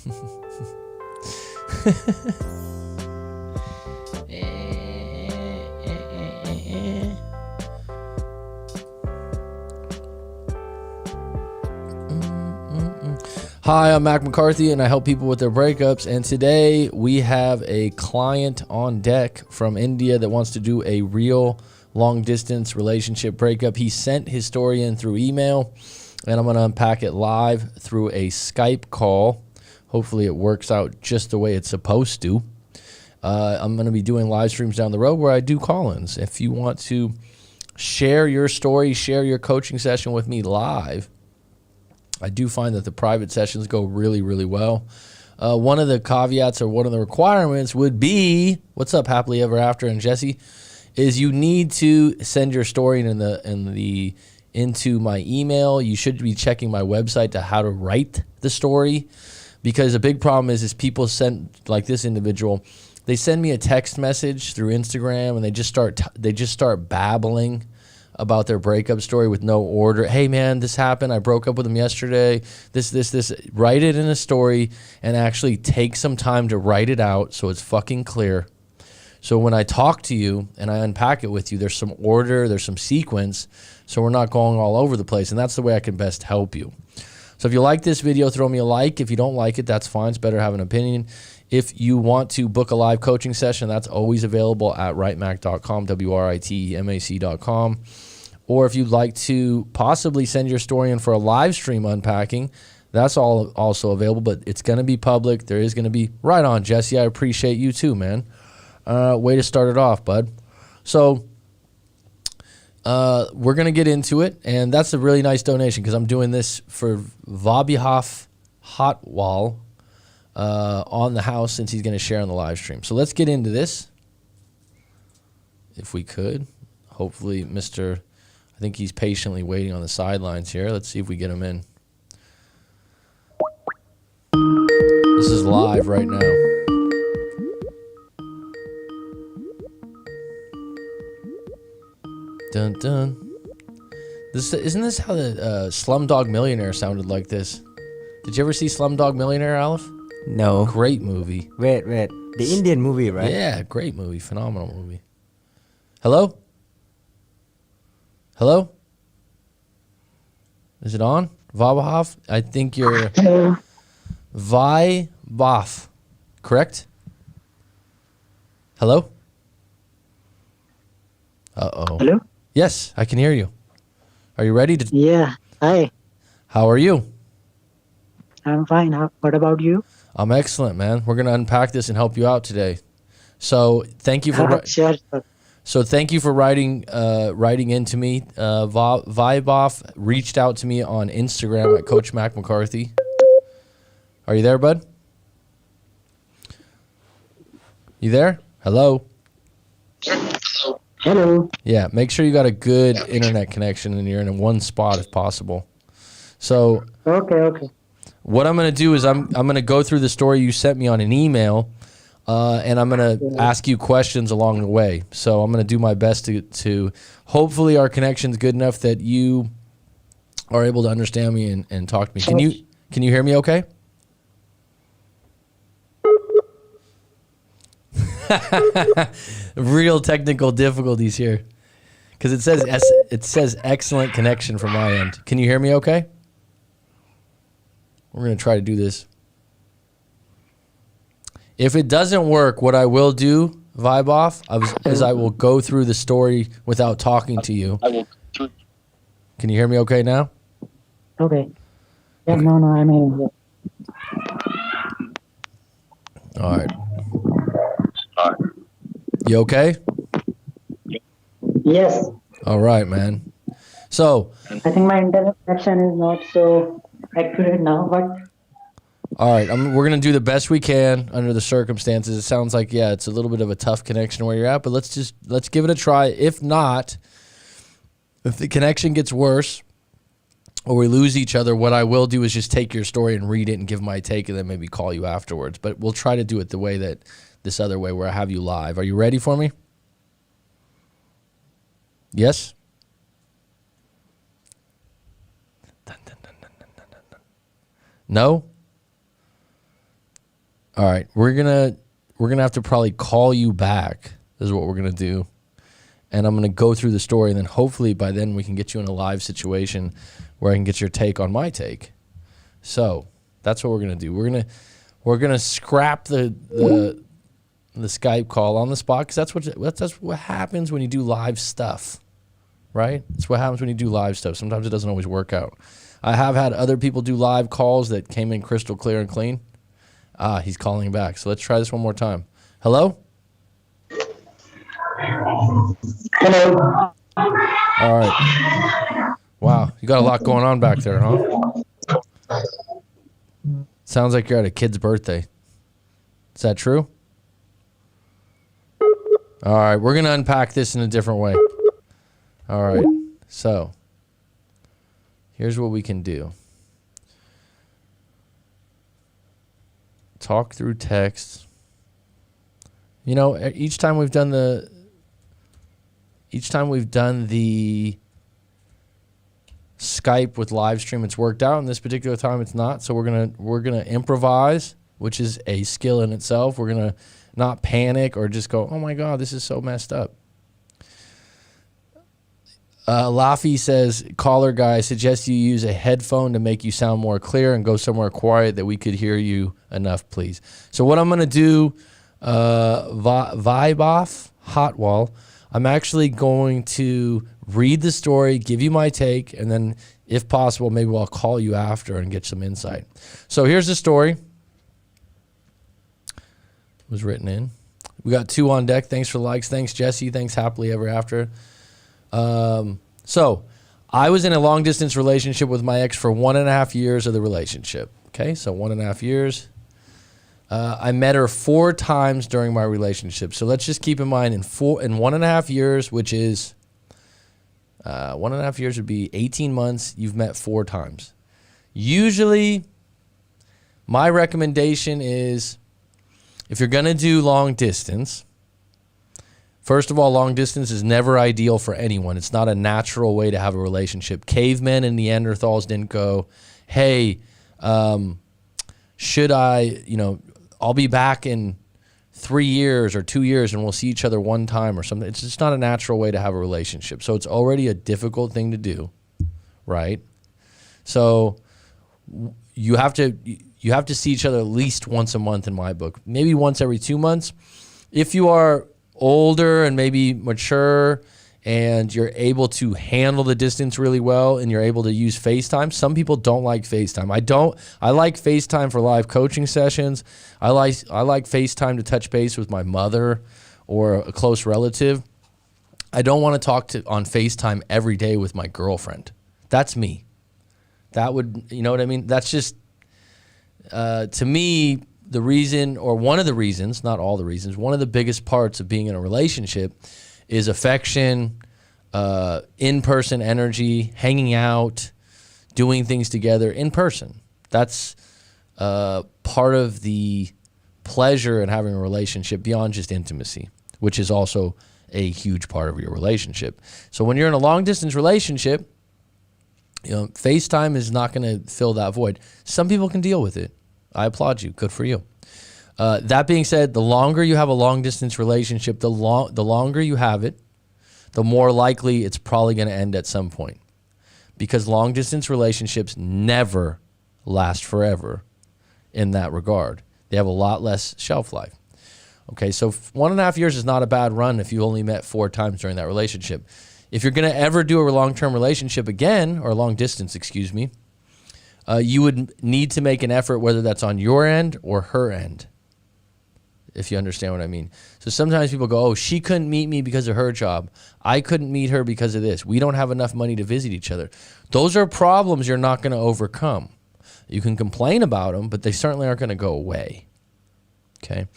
Hi, I'm Mac McCarthy, and I help people with their breakups. And today we have a client on deck from India that wants to do a real long-distance relationship breakup. He sent his story in through email, and I'm going to unpack it live through a Skype call. Hopefully it works out just the way it's supposed to. I'm going to be doing live streams down the road where I do call-ins. If you want to share your story, share your coaching session with me live, I do find that the private sessions go really, really well. One of the caveats or one of the requirements would be, what's up, Happily Ever After and Jesse, is you need to send your story into my email. You should be checking my website to how to write the story, because a big problem is people send, like this individual, they send me a text message through Instagram and they just start babbling about their breakup story with no order. Hey man, this happened. I broke up with him yesterday. This. Write it in a story and actually take some time to write it out so it's fucking clear. So when I talk to you and I unpack it with you, there's some order, there's some sequence, so we're not going all over the place. And that's the way I can best help you. So if you like this video, throw me a like. If you don't like it, that's fine. It's better to have an opinion. If you want to book a live coaching session, that's always available at writemac.com, WRITEMAC.com. Or if you'd like to possibly send your story in for a live stream unpacking, that's all also available, but it's going to be public. There is going to be, right on, Jesse. I appreciate you too, man. Way to start it off, bud. So we're going to get into it, and that's a really nice donation because I'm doing this for Vabihaf Hotwal on the house since he's going to share on the live stream. So let's get into this, if we could. Hopefully, I think he's patiently waiting on the sidelines here. Let's see if we get him in. This is live right now. Dun dun. Isn't this how the Slumdog Millionaire sounded like this? Did you ever see Slumdog Millionaire, Aleph? No. Great movie. Wait. The Indian movie, right? Yeah, great movie. Phenomenal movie. Hello? Hello? Is it on? Vabahaf? I think you're... Hello. Vibaf, correct? Hello? Uh-oh. Hello? Yes, I can hear you. Are you ready to... Yeah. Hi. How are you? I'm fine. What about you? I'm excellent, man. We're going to unpack this and help you out today. So thank you for... Sure. So thank you for writing into me. Viboff reached out to me on Instagram at Coach Mac McCarthy. Are you there, bud? You there? Hello? Hello. Yeah, make sure you got a good internet connection and you're in one spot if possible. So Okay. what I'm going to do is I'm going to go through the story you sent me on an email, and I'm going to ask you questions along the way. So I'm going to do my best to hopefully our connection's good enough that you are able to understand me and talk to me. Can you hear me okay? Real technical difficulties here because it says excellent connection from my end. Can you hear me okay? We're going to try to do this. If it doesn't work, what I will do, Viboff, is I will go through the story without talking to you. Can you hear me okay now? Okay. Yeah, okay. No, I'm hearing you. All right. You okay? Yes. All right, man. So I think my internet connection is not so accurate now, but... All right, we're going to do the best we can under the circumstances. It sounds like, yeah, it's a little bit of a tough connection where you're at, but let's give it a try. If not, if the connection gets worse or we lose each other, what I will do is just take your story and read it and give my take and then maybe call you afterwards. But we'll try to do it the way that this other way where I have you live. Are you ready for me? Yes? No? All right, we're gonna have to probably call you back. This is what we're gonna do, and I'm gonna go through the story, and then hopefully by then we can get you in a live situation where I can get your take on my take. So that's what we're gonna do. We're gonna scrap the Skype call on the spot, because that's what happens when you do live stuff, right? That's what happens when you do live stuff. Sometimes it doesn't always work out. I have had other people do live calls that came in crystal clear and clean. He's calling back. So let's try this one more time. Hello? Hello. All right. Wow, you got a lot going on back there, huh? Sounds like you're at a kid's birthday. Is that true? All right, we're going to unpack this in a different way. All right, so here's what we can do. Talk through text. You know, each time we've done the Skype with live stream, it's worked out, and this particular time it's not. So we're gonna improvise, which is a skill in itself. We're gonna not panic or just go, oh my God, this is so messed up. Laffy says, caller guy, I suggest you use a headphone to make you sound more clear and go somewhere quiet that we could hear you enough, please. So what I'm going to do, vibe off, hot wall, I'm actually going to read the story, give you my take, and then if possible, maybe I'll call you after and get some insight. So here's the story. It was written in. We got 2 on deck. Thanks for the likes. Thanks, Jesse. Thanks, Happily Ever After. So I was in a long distance relationship with my ex for 1.5 years of the relationship. Okay. So 1.5 years. I met her 4 times during my relationship. So let's just keep in mind in 1.5 years, which is, 1.5 years would be 18 months. You've met 4 times. Usually my recommendation is, if you're going to do long distance, first of all, long distance is never ideal for anyone. It's not a natural way to have a relationship. Cavemen and Neanderthals didn't go, hey, should I, I'll be back in 3 years or 2 years and we'll see each other one time or something. It's just not a natural way to have a relationship. So it's already a difficult thing to do, right? So you have to see each other at least once a month in my book, maybe once every 2 months. If you are older and maybe mature and you're able to handle the distance really well and you're able to use FaceTime. Some people don't like FaceTime. I like FaceTime for live coaching sessions. I like FaceTime to touch base with my mother or a close relative. I don't want to talk on FaceTime every day with my girlfriend. That's me. That would, you know what I mean? That's just, to me, the reason, or one of the reasons, not all the reasons, one of the biggest parts of being in a relationship is affection, in-person energy, hanging out, doing things together in person. That's part of the pleasure in having a relationship beyond just intimacy, which is also a huge part of your relationship. So when you're in a long-distance relationship, FaceTime is not going to fill that void. Some people can deal with it. I applaud you. Good for you. That being said, the longer you have a long-distance relationship, the longer you have it, the more likely it's probably going to end at some point. Because long-distance relationships never last forever in that regard. They have a lot less shelf life. Okay, so 1.5 years is not a bad run if you only met 4 times during that relationship. If you're going to ever do a long-term relationship again, or long distance, excuse me, you would need to make an effort, whether that's on your end or her end, if you understand what I mean. So sometimes people go, oh, she couldn't meet me because of her job. I couldn't meet her because of this. We don't have enough money to visit each other. Those are problems you're not going to overcome. You can complain about them, but they certainly aren't going to go away. Okay.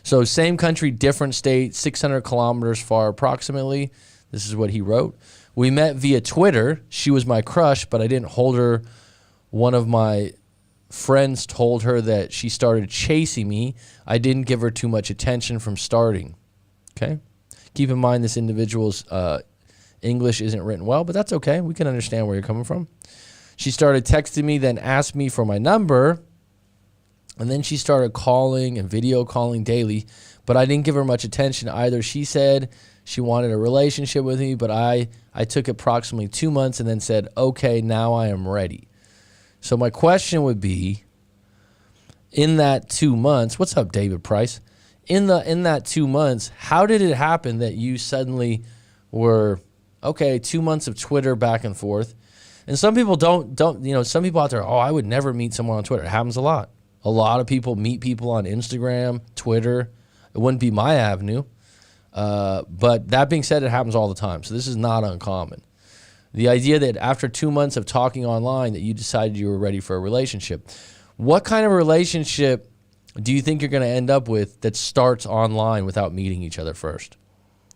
So same country, different state, 600 kilometers far approximately. This is what he wrote. We met via Twitter. She was my crush, but I didn't hold her. One of my friends told her that she started chasing me. I didn't give her too much attention from starting. Okay. Keep in mind this individual's English isn't written well, but that's okay. We can understand where you're coming from. She started texting me, then asked me for my number. And then she started calling and video calling daily, but I didn't give her much attention either. She said she wanted a relationship with me, but I took approximately 2 months and then said, okay, now I am ready. So my question would be, in that 2 months, what's up, David Price? In that 2 months, how did it happen that you suddenly were, okay, 2 months of Twitter back and forth? And some people don't, some people out there, oh, I would never meet someone on Twitter. It happens a lot. A lot of people meet people on Instagram, Twitter. It wouldn't be my avenue. But that being said, it happens all the time. So this is not uncommon. The idea that after 2 months of talking online that you decided you were ready for a relationship. What kind of relationship do you think you're going to end up with that starts online without meeting each other first?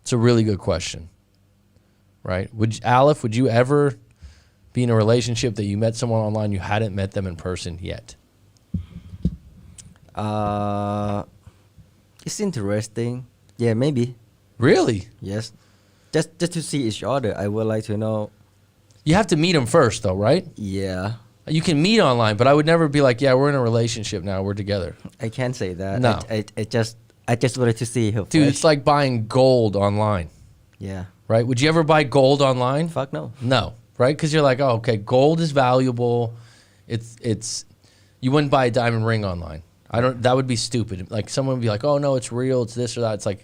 It's a really good question, right? Aleph, would you ever be in a relationship that you met someone online, you hadn't met them in person yet? It's interesting. Yeah, maybe. Really? Yes. Just to see each other, I would like to know. You have to meet them first, though, right? Yeah. You can meet online, but I would never be like, yeah, we're in a relationship now, we're together. I can't say that. No. I just wanted to see her. Dude, flesh. it's like buying gold online, Yeah. right? Would you ever buy gold online? Fuck no. No, right? Because you're like, oh, okay, gold is valuable. You wouldn't buy a diamond ring online. That would be stupid. Like someone would be like, oh no, it's real, it's this or that. It's like,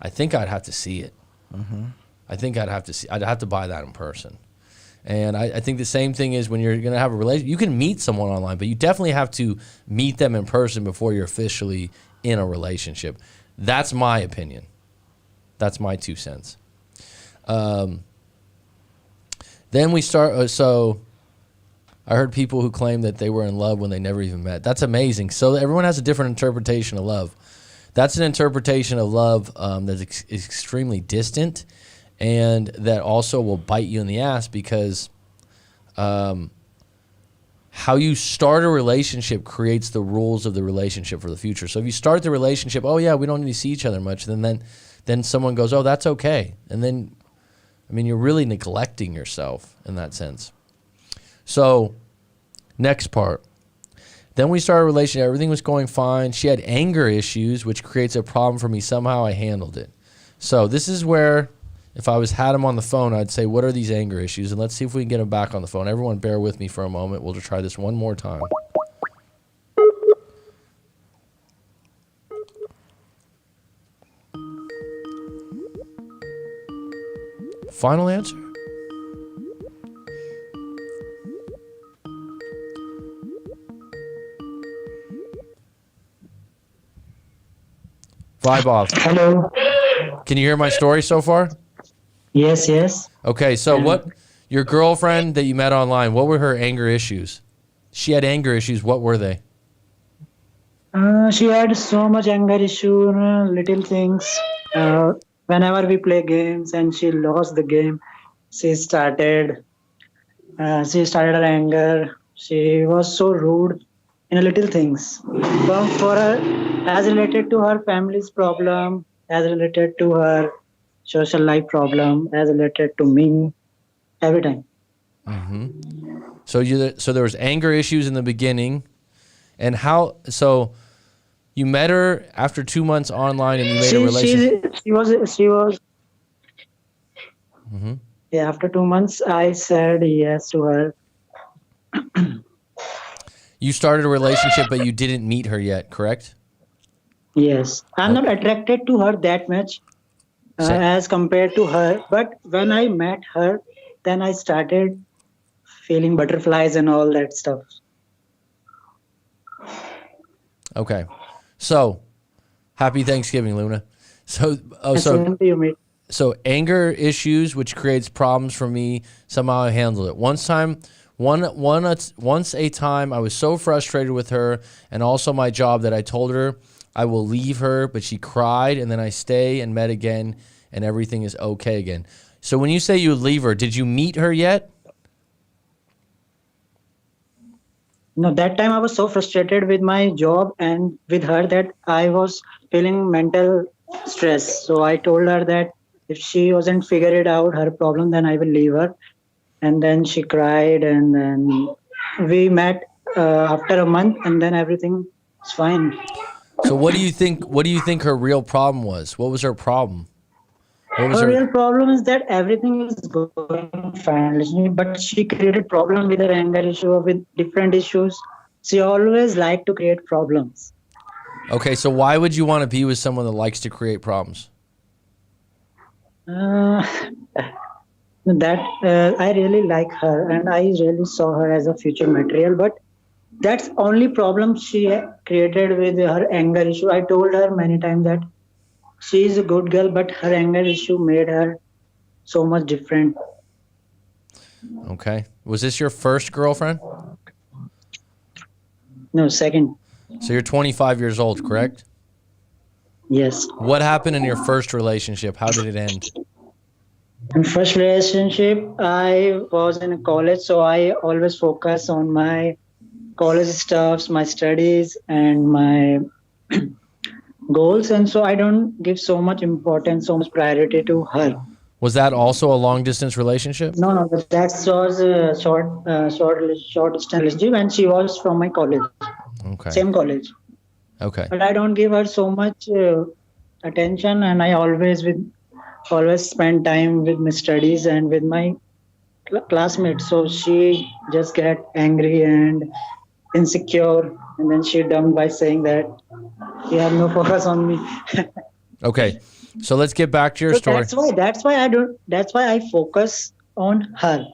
I think I'd have to see it. Mm-hmm. I'd have to buy that in person. And I think the same thing is when you're going to have a relationship, you can meet someone online, but you definitely have to meet them in person before you're officially in a relationship. That's my opinion. That's my 2 cents. Then we start, so I heard people who claim that they were in love when they never even met. That's amazing. So everyone has a different interpretation of love. That's an interpretation of love that's extremely distant, and that also will bite you in the ass because how you start a relationship creates the rules of the relationship for the future. So if you start the relationship, oh yeah, we don't need to see each other much, then someone goes, oh, that's okay. And then, I mean, you're really neglecting yourself in that sense. So next part. Then we started a relationship. Everything was going fine. She had anger issues, which creates a problem for me. Somehow I handled it. So this is where, if I had him on the phone, I'd say, what are these anger issues? And let's see if we can get him back on the phone. Everyone bear with me for a moment. We'll just try this one more time. Final answer? Vibe off. Hello. Can you hear my story so far? Yes. Okay, so your girlfriend that you met online, what were her anger issues? She had anger issues. What were they? She had so much anger issue, little things. Whenever we play games and she lost the game, she started her anger. She was so rude in little things. But for her, as related to her family's problem, as related to her social life problem, as related to me, every time. Mm-hmm. So there was anger issues in the beginning, and so you met her after 2 months online, and you made a relationship. She was. Mm-hmm. Yeah, after 2 months, I said yes to her. You started a relationship, but you didn't meet her yet, correct? Yes, I'm not attracted to her that much as compared to her. But when I met her, then I started feeling butterflies and all that stuff. Okay, so happy Thanksgiving, Luna. So anger issues, which creates problems for me. Somehow I handled it. Once a time, I was so frustrated with her, and also my job, that I told her I will leave her, but she cried, and then I stay and met again, and everything is okay again. So when you say you would leave her, did you meet her yet? No, that time I was so frustrated with my job and with her that I was feeling mental stress. So I told her that if she wasn't figure it out, her problem, then I will leave her. And then she cried, and then we met after a month, and then everything It's fine. So what do you think? What do you think her real problem was? What was her problem? What was Her her? real problem is that everything is going fine, but she created problem with her anger issue or with different issues. She always liked to create problems. Okay, so why would you want to be with someone that likes to create problems? Uh, that I really like her, and I really saw her as a future material. But that's only problem she created with her anger issue. I told her many times that she is a good girl, but her anger issue made her so much different. Okay. Was this your first girlfriend? No, second, So you're 25 years old, correct? yes. What happened in your first relationship? How did it end? In first relationship, I was in college, so I always focus on my college stuffs, my studies, and my goals, and so I don't give so much importance, so much priority to her. Was that also a long distance relationship? No, no, that was a short distance relationship, and she was from my college, Okay. same college. Okay. But I don't give her so much attention, and I always spend time with my studies and with my classmates. So she just get angry and insecure, and then she dumped by saying that you have no focus on me. Okay. So let's get back to your So story. that's why I focus on her.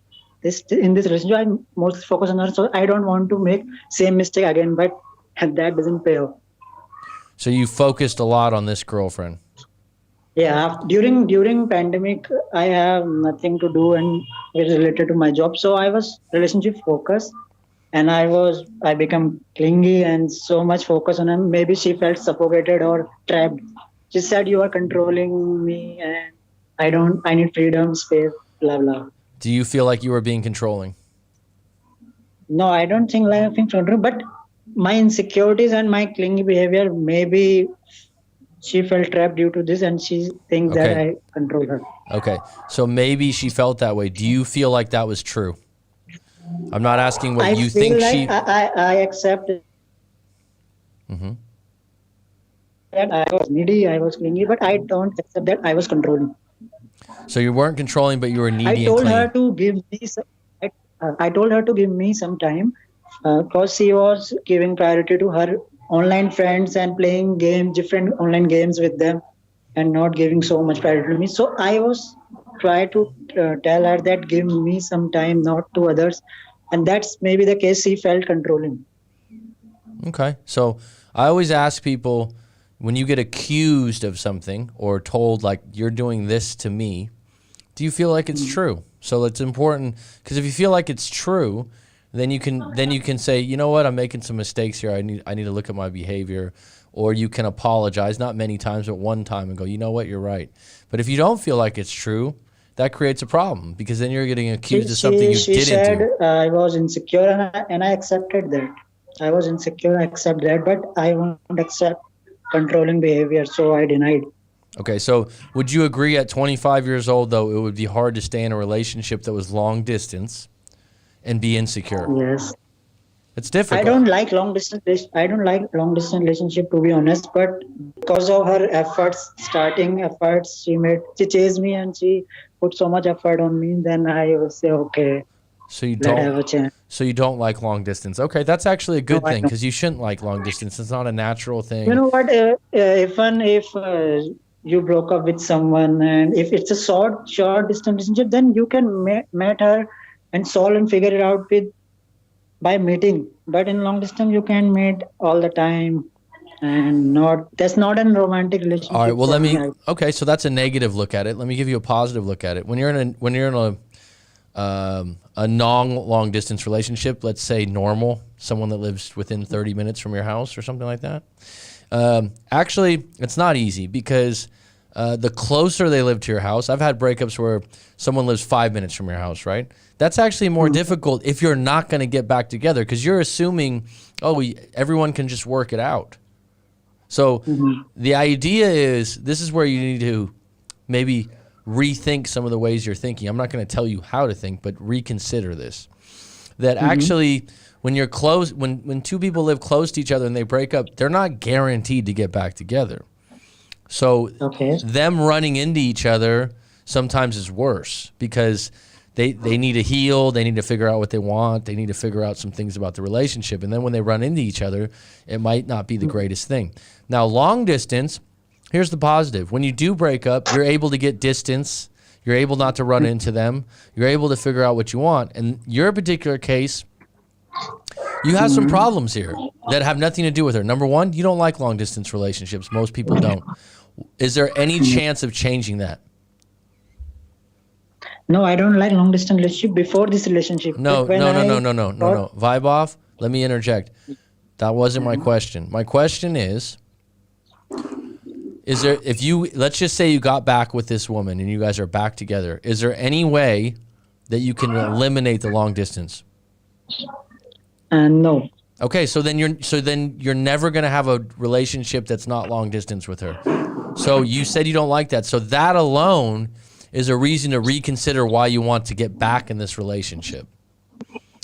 In this relationship, I mostly focus on her, so I don't want to make same mistake again. But that doesn't pay off. So you focused a lot on this girlfriend. Yeah, during pandemic, I have nothing to do and it's related to my job. So I was relationship focused, and I become clingy and so much focus on her. Maybe she felt suffocated or trapped. She said, "You are controlling me, and I need freedom, space, blah blah." Do you feel like you were being controlling? No, I don't think like things control, but my insecurities and my clingy behavior, maybe she felt trapped due to this, and she thinks that Okay. I control her. Okay. So maybe she felt that way. Do you feel like that was true? I'm not asking what I you feel think like she. I accept hmm that I was needy, I was clingy, but I don't accept that I was controlling. So you weren't controlling, but you were I needy and told her clingy. to give me some. I told her to give me some time because she was giving priority to her online friends and playing games, different online games with them, and not giving so much priority to me. So I was try to tell her that give me some time, not to others, and that's maybe the case. She felt controlling. Okay. So I always ask people, when you get accused of something or told like you're doing this to me, do you feel like it's true? So it's important because if you feel like it's true, then you can say, you know what, I'm making some mistakes here. I need to look at my behavior, or you can apologize, not many times, but one time, and go, you know what, you're right. But if you don't feel like it's true, that creates a problem because then you're getting accused of something you She didn't said do. I was insecure, and I accepted that. I was insecure, I accept that, but I won't accept controlling behavior, so I denied. Okay, so would you agree at 25 years old, though, it would be hard to stay in a relationship that was long distance and be insecure? Yes. It's I difficult. don't like long distance. I don't like long distance relationship, to be honest. But because of her efforts, starting efforts, she chased me and she put so much effort on me. Then I will say, okay, So you let's have a don't. chance. So you don't like long distance. Okay, that's actually a No, good I thing don't. because you shouldn't like long distance. It's not a natural You thing. know what? Even if you broke up with someone, and if it's a short distance relationship, then you can meet her and solve and figure it out with by meeting. But in long distance, you can meet all the time, and not that's not a romantic All right. relationship Well, for let me. me. Okay, so that's a negative look at it. Let me give you a positive look at it. When you're in a long distance relationship, let's say normal, someone that lives within 30 minutes from your house or something like that. Actually, it's not easy because the closer they live to your house, I've had breakups where someone lives 5 minutes from your house, right? That's actually more difficult if you're not going to get back together because you're assuming, everyone can just work it out. So the idea is this is where you need to maybe rethink some of the ways you're thinking. I'm not going to tell you how to think, but reconsider this. That actually when you're close, when two people live close to each other and they break up, they're not guaranteed to get back together. So Okay. them running into each other sometimes is worse because they need to heal. They need to figure out what they want. They need to figure out some things about the relationship. And then when they run into each other, it might not be the greatest thing. Now, long distance, here's the positive. When you do break up, you're able to get distance. You're able not to run into them. You're able to figure out what you want. And your particular case, you have some problems here that have nothing to do with her. Number one, you don't like long distance relationships. Most people don't. Is there any chance of changing that? No, I don't like long distance relationship before this relationship. No. But when Vibe off. Let me interject. That wasn't my question. My question is there, if you, let's just say you got back with this woman and you guys are back together, is there any way that you can eliminate the long distance? No. Okay, so then you're never going to have a relationship that's not long distance with her. So you said you don't like that. So that alone is a reason to reconsider why you want to get back in this relationship.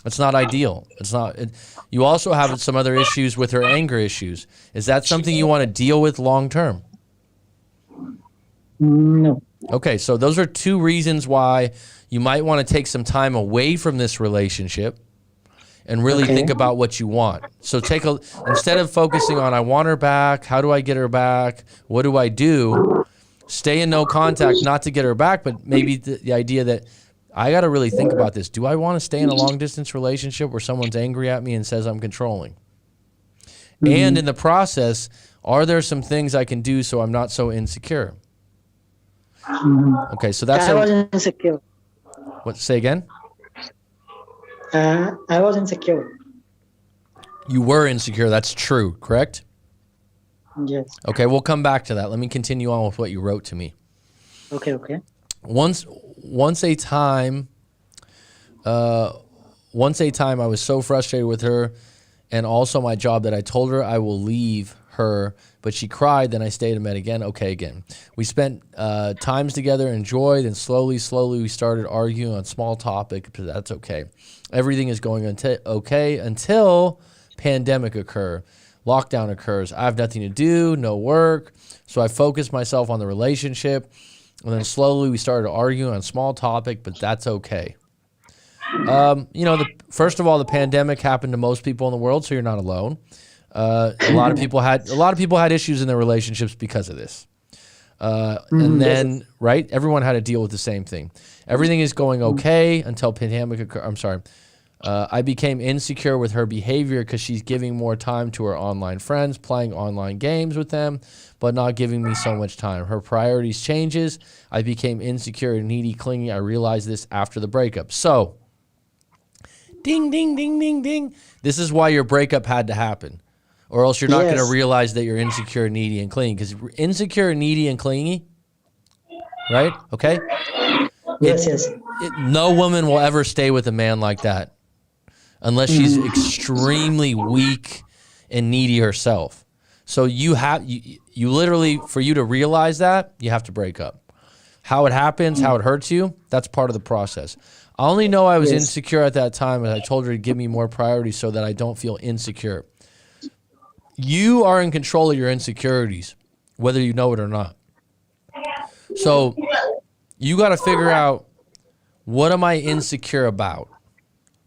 It's not ideal. It's not. You also have some other issues with her anger issues. Is that something you want to deal with long term? No. Okay, so those are two reasons why you might want to take some time away from this relationship and really think about what you want. So instead of focusing on I want her back, how do I get her back, what do I do? Stay in no contact, not to get her back, but maybe the idea that I got to really think about this. Do I want to stay in a long distance relationship where someone's angry at me and says I'm controlling? And in the process, are there some things I can do so I'm not so insecure? Okay, so that's I was insecure. What? Say again? I was insecure. You were insecure. That's true, correct? Yes. Okay, we'll come back to that. Let me continue on with what you wrote to me. Okay. Once a time, I was so frustrated with her and also my job that I told her I will leave her, but she cried, then I stayed and met again. Okay, again. We spent times together, enjoyed, and slowly we started arguing on small topics, but that's okay. Everything is going okay until pandemic lockdown occurs. I have nothing to do, no work, so I focused myself on the relationship, and then slowly we started arguing on small topic, but that's okay. First of all, the pandemic happened to most people in the world, so you're not alone. A lot of people had issues in their relationships because of this. And then, right, everyone had to deal with the same thing. Everything is going okay until pandemic occurred. I'm sorry. I became insecure with her behavior because she's giving more time to her online friends, playing online games with them, but not giving me so much time. Her priorities changes. I became insecure and needy, clingy. I realized this after the breakup. So, ding, ding, ding, ding, ding. This is why your breakup had to happen. Or else you're not going to realize that you're insecure, needy, and clingy. Because insecure, needy, and clingy, right? Okay? Yes. No woman will ever stay with a man like that unless she's extremely weak and needy herself. So you literally, for you to realize that, you have to break up. How it happens, how it hurts you, that's part of the process. I only know I was insecure at that time, and I told her to give me more priority so that I don't feel insecure. You are in control of your insecurities, whether you know it or not. So you got to figure out, what am I insecure about?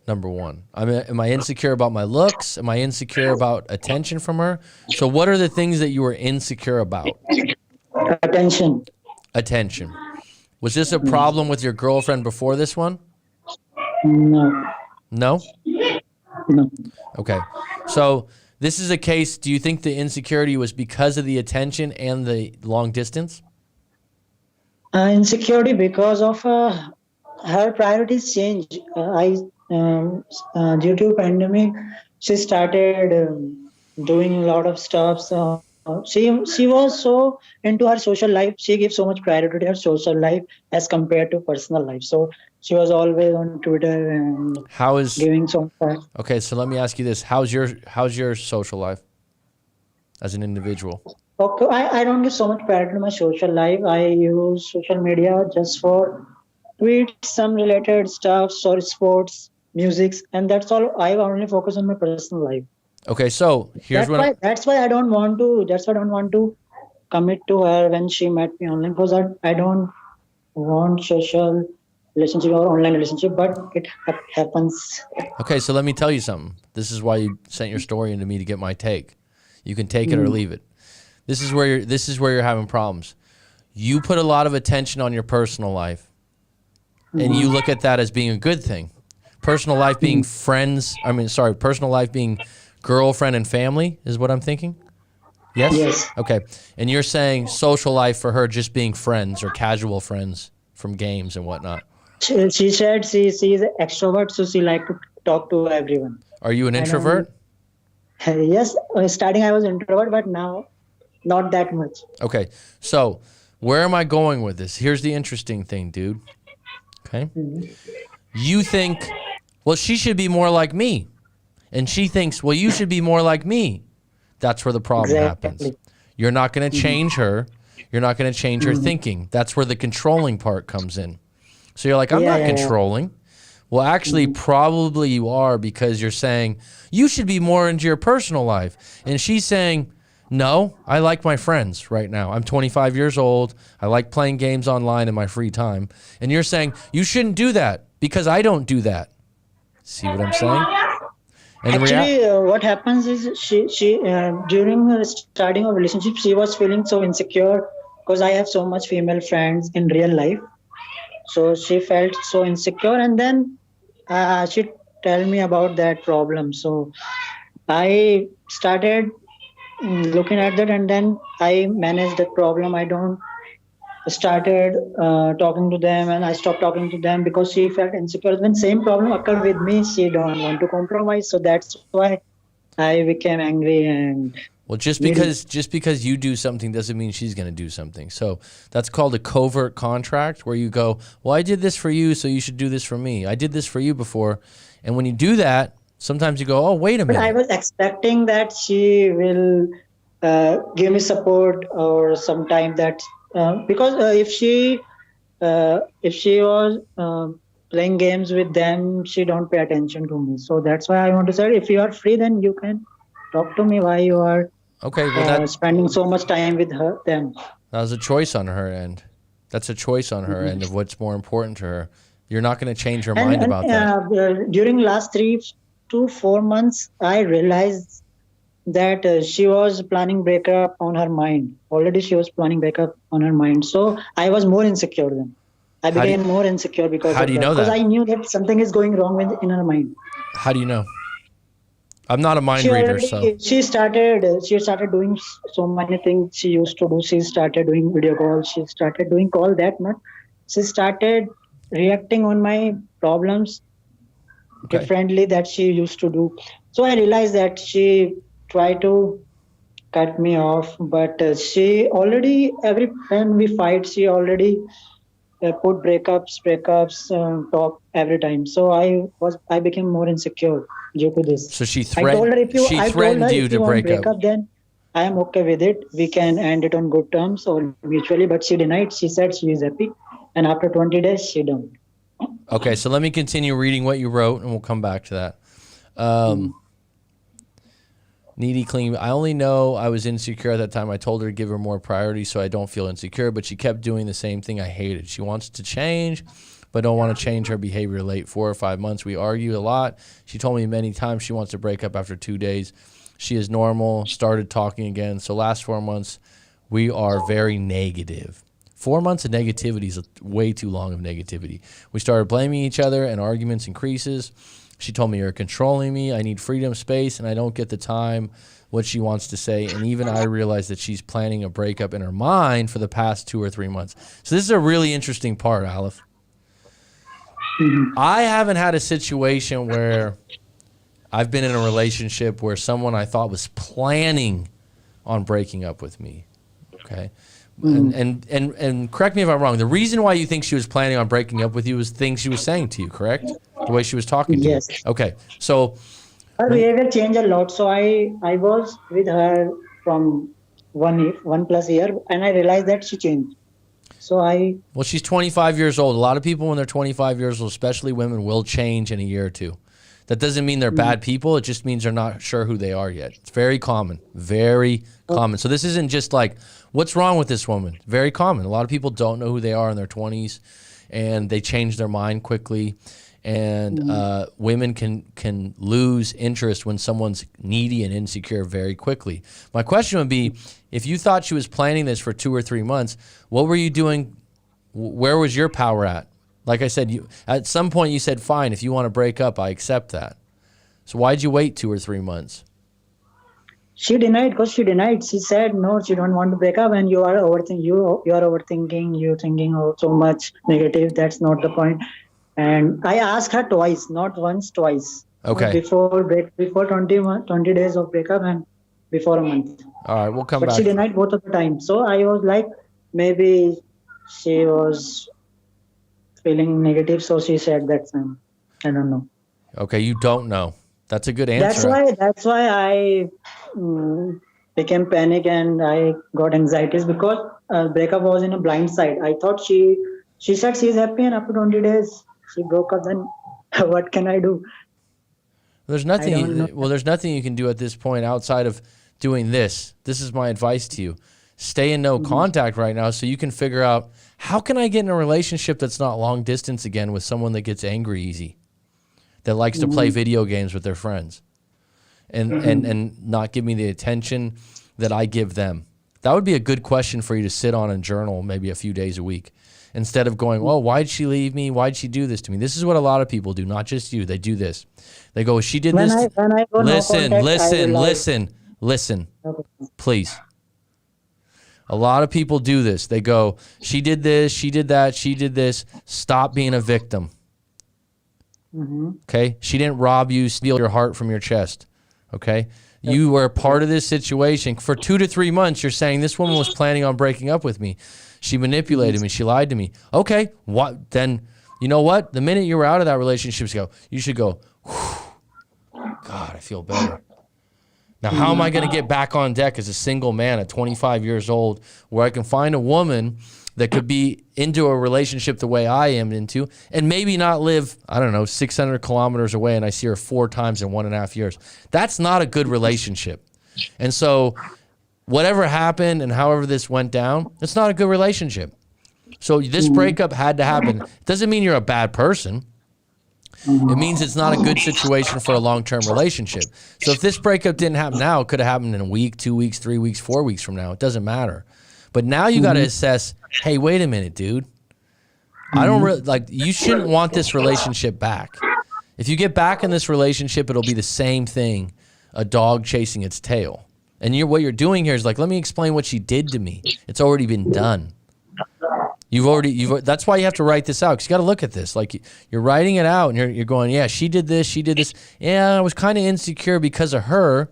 Number one, am I insecure about my looks? Am I insecure about attention from her? So what are the things that you were insecure about? Attention. Was this a problem with your girlfriend before this one? No. No? No. Okay. So this is a case, do you think the insecurity was because of the attention and the long distance? Insecurity because of her priorities change. Due to pandemic, she started doing a lot of stuff. So she was so into her social life. She gives so much priority to her social life as compared to personal life. So she was always on Twitter and giving so much. Okay, so let me ask you this: how's your social life as an individual? Okay, I don't give so much priority to my social life. I use social media just for tweets, some related stuff, or sports. musics, and that's all. I only focus on my personal life. Okay, so here's what That's why I don't want to. That's why I don't want to commit to her when she met me online, because I don't want social relationship or online relationship, but it happens. Okay, so let me tell you something. This is why you sent your story into me to get my take. You can take it or leave it. This is where you're having problems. You put a lot of attention on your personal life, and you look at that as being a good thing. Personal life being personal life being girlfriend and family is what I'm thinking. Yes? Yes. Okay. And you're saying social life for her just being friends or casual friends from games and whatnot. She said she is an extrovert, so she like to talk to everyone. Are you an introvert? Yes, starting I was introvert, but now not that much. Okay. So where am I going with this? Here's the interesting thing, dude. Okay. You think, well, she should be more like me. And she thinks, well, you should be more like me. That's where the problem happens. You're not going to change her. You're not going to change her thinking. That's where the controlling part comes in. So you're like, I'm not controlling. Well, actually, probably you are, because you're saying you should be more into your personal life. And she's saying, no, I like my friends right now. I'm 25 years old. I like playing games online in my free time. And you're saying you shouldn't do that because I don't do that. See what I'm saying? And actually, what happens is she during her starting of relationship, she was feeling so insecure because I have so much female friends in real life. So she felt so insecure, and then she tell me about that problem. So I started looking at that, and then I managed that problem. I don't started talking to them, and I stopped talking to them because she felt insecure. When same problem occurred with me, she don't want to compromise. So that's why I became angry. And well, just because you do something doesn't mean she's going to do something. So that's called a covert contract, where you go, well, I did this for you, so you should do this for me. I did this for you before. And when you do that, sometimes you go, oh, wait a minute. But I was expecting that she will give me support or sometime that because if she was playing games with them, she don't pay attention to me. So that's why I want to say, if you are free, then you can talk to me. Why you are spending so much time with them? That was a choice on her end. That's a choice on her end of what's more important to her. You're not going to change her mind about that. During last 3 to 4 months, I realized that she was planning breakup on her mind. Already she was planning breakup on her mind. So I was more insecure then. I became more insecure because of that. How do you know that? Because I knew that something is going wrong in her mind. How do you know? I'm not a mind reader, so. She started doing so many things she used to do. She started doing video calls. She started doing call that much. She started reacting on my problems differently that she used to do. So I realized that she tried to cut me off, but she already, when we fight, she already put breakups, talk every time. So I became more insecure due to this. So she threatened you to break up. Then I am okay with it. We can end it on good terms or mutually. But she denied. She said she is happy, and after 20 days, she don't. Okay, so let me continue reading what you wrote, and we'll come back to that. Needy, clean. I only know I was insecure at that time. I told her to give her more priority so I don't feel insecure, but she kept doing the same thing I hated. She wants to change, but don't want to change her behavior late 4 or 5 months. We argue a lot. She told me many times she wants to break up after 2 days. She is normal, started talking again. So last 4 months, we are very negative. 4 months of negativity is way too long of negativity. We started blaming each other and arguments increases. She told me, you're controlling me. I need freedom, space, and I don't get the time, what she wants to say. And even I realized that she's planning a breakup in her mind for the past 2 or 3 months. So this is a really interesting part, Aleph. I haven't had a situation where I've been in a relationship where someone I thought was planning on breaking up with me. Okay. And correct me if I'm wrong. The reason why you think she was planning on breaking up with you was things she was saying to you, correct? The way she was talking to you. Okay. So her behavior changed a lot. So I was with her from 1+ year, and I realized that she changed. So well, she's 25 years old. A lot of people when they're 25 years old, especially women, will change in a year or two. That doesn't mean they're bad people. It just means they're not sure who they are yet. It's very common. Very common. So this isn't just like, what's wrong with this woman? Very common. A lot of people don't know who they are in their 20s, and they change their mind quickly. And women can lose interest when someone's needy and insecure very quickly. My question would be, if you thought she was planning this for 2 or 3 months, what were you doing? Where was your power at? Like I said, at some point you said, fine, if you want to break up, I accept that. So why'd you wait 2 or 3 months? She denied because she denied. She said, no, she don't want to break up, and you are overthinking. You are overthinking. You're thinking so much negative. That's not the point. And I asked her twice, not once, twice. Okay. Before 20 days of breakup and before a month. All right, we'll come But back. she denied both of the time. So I was like, maybe she was feeling negative, so she said that time. I don't know. Okay, you don't know. That's a good answer. That's why I became panic and I got anxieties because breakup was in a blind side. I thought she said she's happy, and after 20 days she broke up. Then what can I do? There's nothing. Well, there's nothing you can do at this point outside of doing this. This is my advice to you. Stay in no contact right now so you can figure out, how can I get in a relationship that's not long distance again with someone that gets angry easy, that likes to play video games with their friends and not give me the attention that I give them? That would be a good question for you to sit on and journal maybe a few days a week, instead of going, oh, why'd she leave me? Why'd she do this to me? This is what a lot of people do, not just you. They do this. They go, she did this. Listen, Okay. please. A lot of people do this. They go, she did this, she did that, she did this. Stop being a victim. Okay? She didn't rob you, steal your heart from your chest. Okay? You were a part of this situation. For 2 to 3 months, you're saying this woman was planning on breaking up with me. She manipulated me. She lied to me. Okay, what? Then, you know what? The minute you were out of that relationship, you should go, God, I feel better. Now, how am I going to get back on deck as a single man at 25 years old where I can find a woman that could be into a relationship the way I am into, and maybe not live, I don't know, 600 kilometers away, and I see her 4 times in 1.5 years? That's not a good relationship. And so whatever happened and however this went down, it's not a good relationship. So this breakup had to happen. It doesn't mean you're a bad person. It means it's not a good situation for a long-term relationship. So if this breakup didn't happen now, it could have happened in a week, 2 weeks, 3 weeks, 4 weeks from now. It doesn't matter. But now you got to assess, hey, wait a minute, dude. I don't really, like, you shouldn't want this relationship back. If you get back in this relationship, it'll be the same thing, a dog chasing its tail. And what you're doing here is like, let me explain what she did to me. It's already been done. That's why you have to write this out, because you got to look at this. Like, you're writing it out, and you're going, yeah, she did this, she did this. Yeah, I was kind of insecure because of her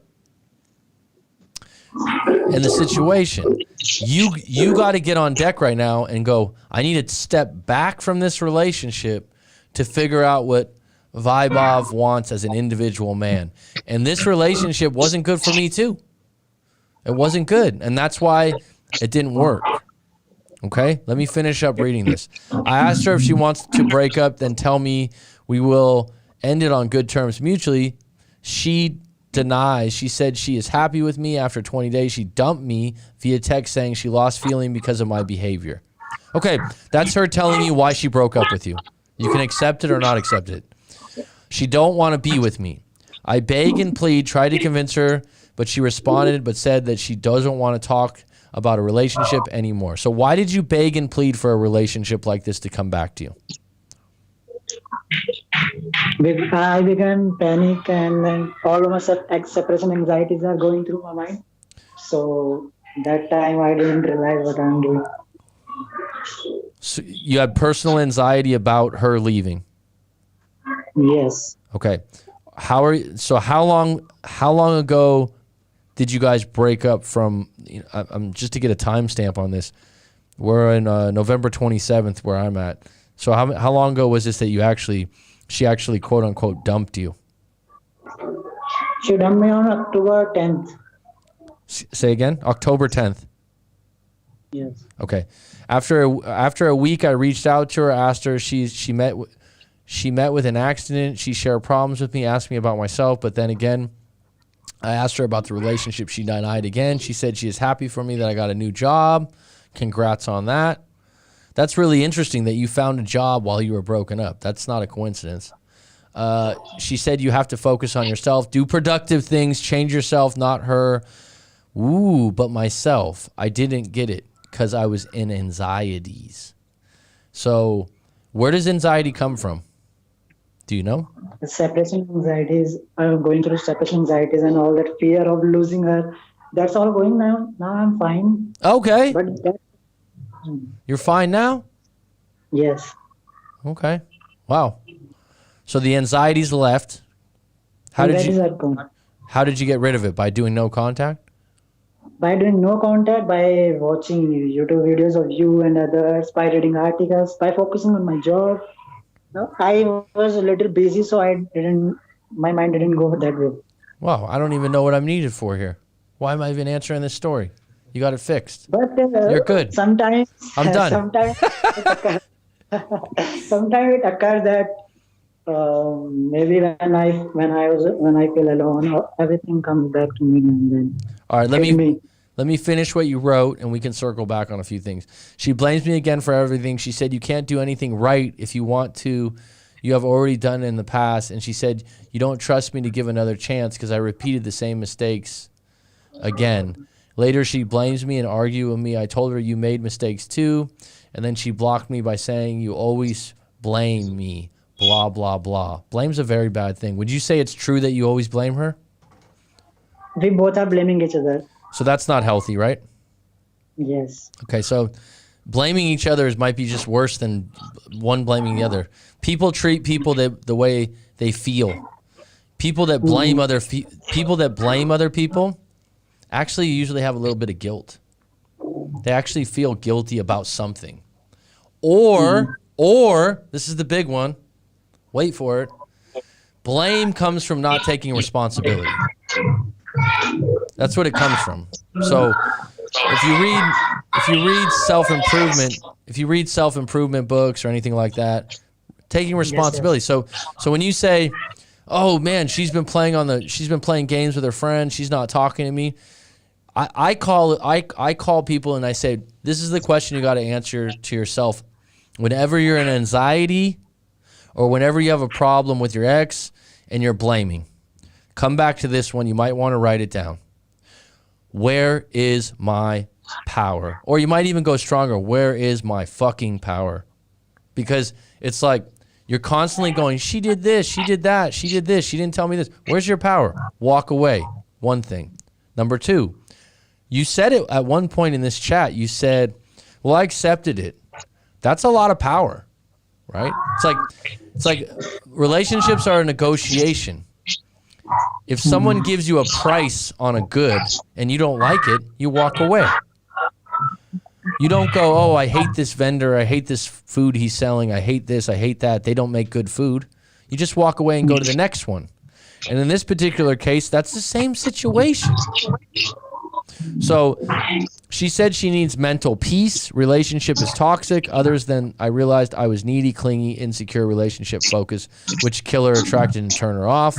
and the situation. You got to get on deck right now and go, I need to step back from this relationship to figure out what Vaibhav wants as an individual man. And this relationship wasn't good for me too. It wasn't good, and that's why it didn't work. Okay, let me finish up reading this. I asked her if she wants to break up, then tell me we will end it on good terms mutually. She denies. She said she is happy with me. After 20 days, she dumped me via text saying she lost feeling because of my behavior. Okay, that's her telling me why she broke up with you. You can accept it or not accept it. She don't want to be with me. I beg and plead, tried to convince her, but she responded but said that she doesn't want to talk about a relationship anymore. So why did you beg and plead for a relationship like this to come back to you? I began panic, and then all of my separation anxieties are going through my mind. So that time I didn't realize what I'm doing. So you had personal anxiety about her leaving. Yes. Okay. How long ago did you guys break up from? I'm just to get a timestamp on this. We're in November 27th where I'm at. So how long ago was this that she actually quote unquote dumped you? She dumped me on October 10th. Say again? October 10th. Yes. Okay. After a week, I reached out to her, asked her. She met She met with an accident. She shared problems with me, asked me about myself, but then again, I asked her about the relationship. She denied again. She said she is happy for me that I got a new job. Congrats on that. That's really interesting that you found a job while you were broken up. That's not a coincidence. She said you have to focus on yourself, do productive things, change yourself, not her. Ooh, but myself. I didn't get it because I was in anxieties. So where does anxiety come from? Do you know? Separation anxieties, going through separation anxieties and all that fear of losing her. That's all going now. Now I'm fine. Okay. But that, You're fine now? yes, Okay. Wow. So the anxiety's left. How did anxieties you are gone. how did you get rid of it? By doing no contact? By doing no contact, by watching YouTube videos of you and others, by reading articles, by focusing on my job. No, I was a little busy, so my mind didn't go that way. Wow, I don't even know what I'm needed for here. Why am I even answering this story? You got it fixed. But You're good. sometimes, I'm done. sometimes it occurs that maybe when I feel alone, everything comes back to me and then All right, hit me. let me finish what you wrote, and we can circle back on a few things. She blames me again for everything. She said you can't do anything right if you want to. You have already done it in the past. And she said you don't trust me to give another chance because I repeated the same mistakes again. Later, she blames me and argued with me. I told her you made mistakes too. And then she blocked me by saying you always blame me, blah, blah, blah. Blame's a very bad thing. Would you say it's true that you always blame her? We both are blaming each other. So that's not healthy, right? Yes. Okay, so blaming each other might be just worse than one blaming the other. People treat people the way they feel. People that blame other people actually usually have a little bit of guilt. They actually feel guilty about something. Or this is the big one. Wait for it. Blame comes from not taking responsibility. That's what it comes from. So if you read self-improvement books or anything like that, taking responsibility. Yes. So when you say, "Oh man, she's been playing games with her friends, she's not talking to me," I call people and I say, "This is the question you got to answer to yourself whenever you're in anxiety or whenever you have a problem with your ex and you're blaming. Come back to this one. You might want to write it down. Where is my power?" Or you might even go stronger. Where is my fucking power? Because it's like you're constantly going, she did this, she did that, she did this, she didn't tell me this. Where's your power? Walk away. One thing. Number two, you said it at one point in this chat. You said, well, I accepted it. That's a lot of power, right? It's like relationships are a negotiation. If someone gives you a price on a good and you don't like it, you walk away. You don't go, oh, I hate this vendor. I hate this food he's selling. I hate this. I hate that. They don't make good food. You just walk away and go to the next one. And in this particular case, that's the same situation. So she said she needs mental peace. Relationship is toxic. Others than I realized I was needy, clingy, insecure, relationship focused, which kill her, attracted, and turn her off.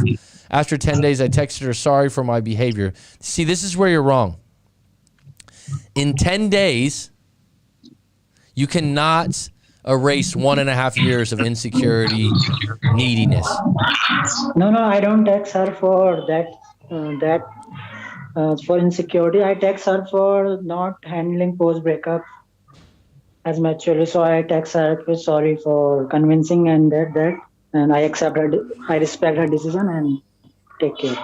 After 10 days, I texted her sorry for my behavior. See, this is where you're wrong. In 10 days, you cannot erase 1.5 years of insecurity, neediness. No, I don't text her for for insecurity. I text her for not handling post breakup as maturely. So I text her sorry for convincing and that, and I respect her decision and take care.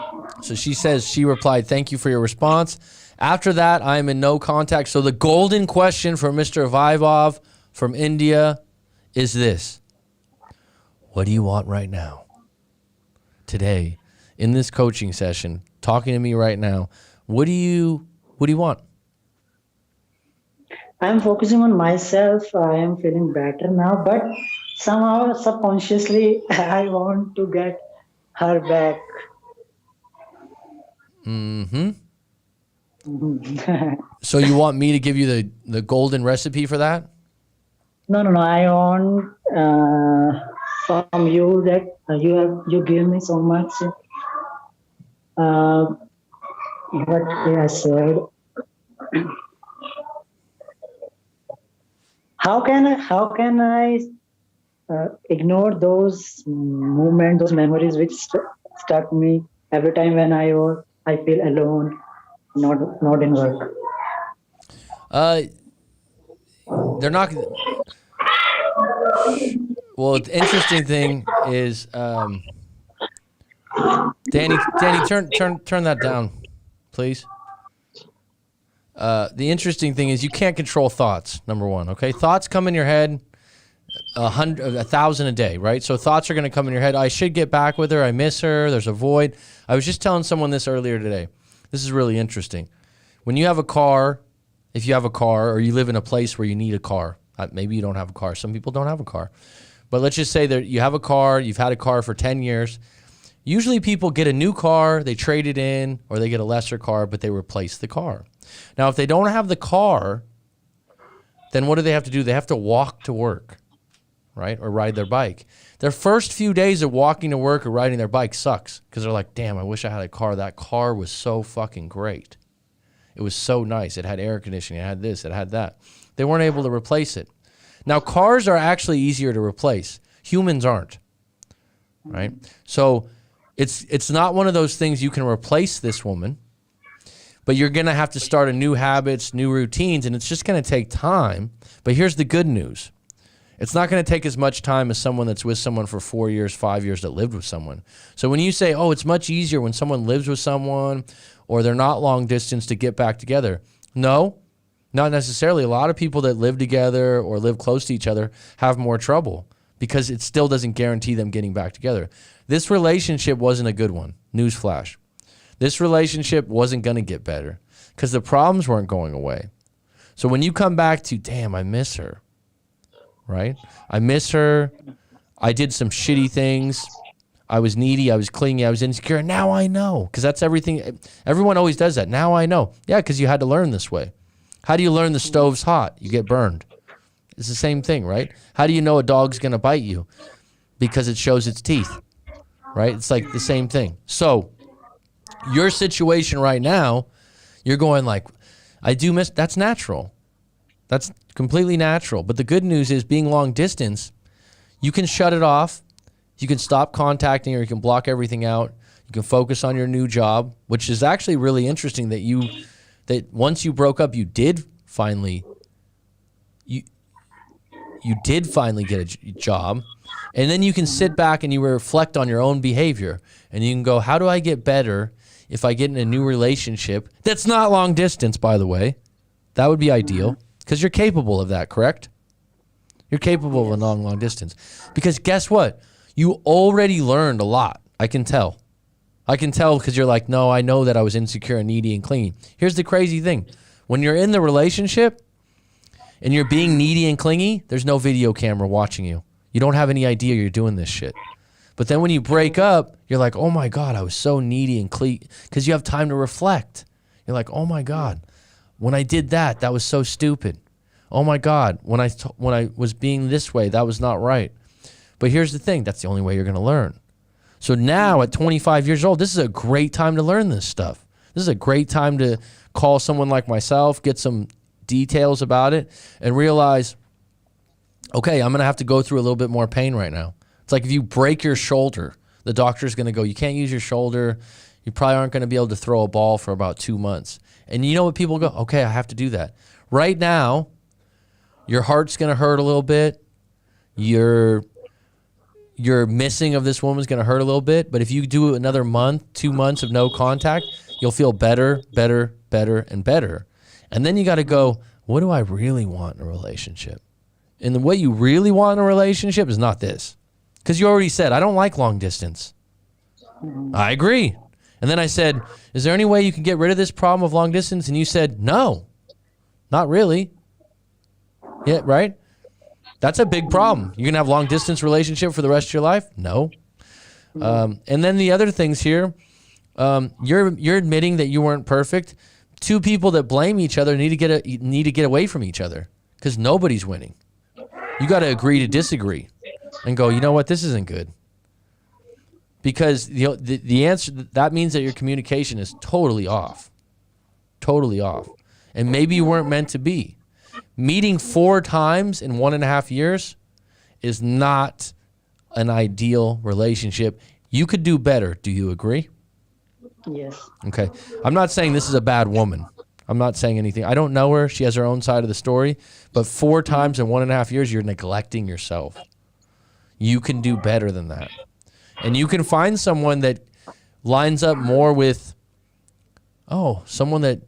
So she replied, thank you for your response. After that, I am in no contact. So the golden question for Mr. Vaibhav from India is this. What do you want right now? Today, in this coaching session, talking to me right now, what do you want? I'm focusing on myself. I am feeling better now, but somehow subconsciously I want to get her back. Mm-hmm. So you want me to give you the golden recipe for that? No. I want from you that you give me so much. Uh, what I said. How can I ignore those moments, those memories which stuck me every time when I feel alone, not in work. Uh, they're not. Well, the interesting thing is, Danny, turn that down, please. The interesting thing is you can't control thoughts. Number one, okay, thoughts come in your head 1,000 a day, right? So thoughts are going to come in your head. I should get back with her. I miss her. There's a void. I was just telling someone this earlier today. This is really interesting. When you have a car, if you have a car, or you live in a place where you need a car, maybe you don't have a car. Some people don't have a car. But let's just say that you have a car, you've had a car for 10 years. Usually people get a new car, they trade it in, or they get a lesser car, but they replace the car. Now, if they don't have the car, then what do they have to do? They have to walk to work, right? Or ride their bike. Their first few days of walking to work or riding their bike sucks because they're like, damn, I wish I had a car. That car was so fucking great. It was so nice. It had air conditioning. It had this. It had that. They weren't able to replace it. Now, cars are actually easier to replace. Humans aren't, right? So it's not one of those things you can replace this woman, but you're going to have to start a new habits, new routines, and it's just going to take time. But here's the good news. It's not going to take as much time as someone that's with someone for 4 years, 5 years that lived with someone. So when you say, oh, it's much easier when someone lives with someone or they're not long distance to get back together. No, not necessarily. A lot of people that live together or live close to each other have more trouble because it still doesn't guarantee them getting back together. This relationship wasn't a good one. Newsflash. This relationship wasn't going to get better because the problems weren't going away. So when you come back to, damn, I miss her, right? I miss her. I did some shitty things. I was needy. I was clingy. I was insecure. Now I know, because that's everything. Everyone always does that. Now I know. Yeah, because you had to learn this way. How do you learn the stove's hot? You get burned. It's the same thing, right? How do you know a dog's going to bite you? Because it shows its teeth, right? It's like the same thing. So your situation right now, you're going like, I do miss, that's natural. That's completely natural. But the good news is being long distance, you can shut it off. You can stop contacting her. You can block everything out. You can focus on your new job, which is actually really interesting that once you broke up, you did finally get a job. And then you can sit back and you reflect on your own behavior. And you can go, how do I get better if I get in a new relationship that's not long distance, by the way? That would be ideal because you're capable of that, correct? You're capable of a long distance. Because guess what? You already learned a lot. I can tell. I can tell because you're like, no, I know that I was insecure and needy and clingy. Here's the crazy thing. When you're in the relationship and you're being needy and clingy, there's no video camera watching you. You don't have any idea you're doing this shit. But then when you break up, you're like, oh my God, I was so needy and clingy, because you have time to reflect. You're like, oh my God, when I did that, that was so stupid. Oh my God, when I was being this way, that was not right. But here's the thing, that's the only way you're going to learn. So now at 25 years old, this is a great time to learn this stuff. This is a great time to call someone like myself, get some details about it, and realize, okay, I'm going to have to go through a little bit more pain right now. It's like if you break your shoulder, the doctor's going to go, you can't use your shoulder. You probably aren't going to be able to throw a ball for about 2 months. And you know what people go, okay, I have to do that. Right now, your heart's going to hurt a little bit. Your missing of this woman's going to hurt a little bit. But if you do another month, 2 months of no contact, you'll feel better, better, better, and better. And then you got to go, what do I really want in a relationship? And what you really want in a relationship is not this. Because you already said, I don't like long distance. I agree. And then I said, is there any way you can get rid of this problem of long distance? And you said, no, not really. Yeah, right? That's a big problem. You're going to have long distance relationship for the rest of your life? No. And then the other things here, you're admitting that you weren't perfect. Two people that blame each other need to get away from each other because nobody's winning. You got to agree to disagree. and go, you know what, this isn't good. Because the answer, that means that your communication is totally off. Totally off. And maybe you weren't meant to be. Meeting 4 times in 1.5 years is not an ideal relationship. You could do better. Do you agree? Yes. Okay. I'm not saying this is a bad woman. I'm not saying anything. I don't know her. She has her own side of the story. But 4 times in 1.5 years, you're neglecting yourself. You can do better than that. And you can find someone that lines up more with, someone that,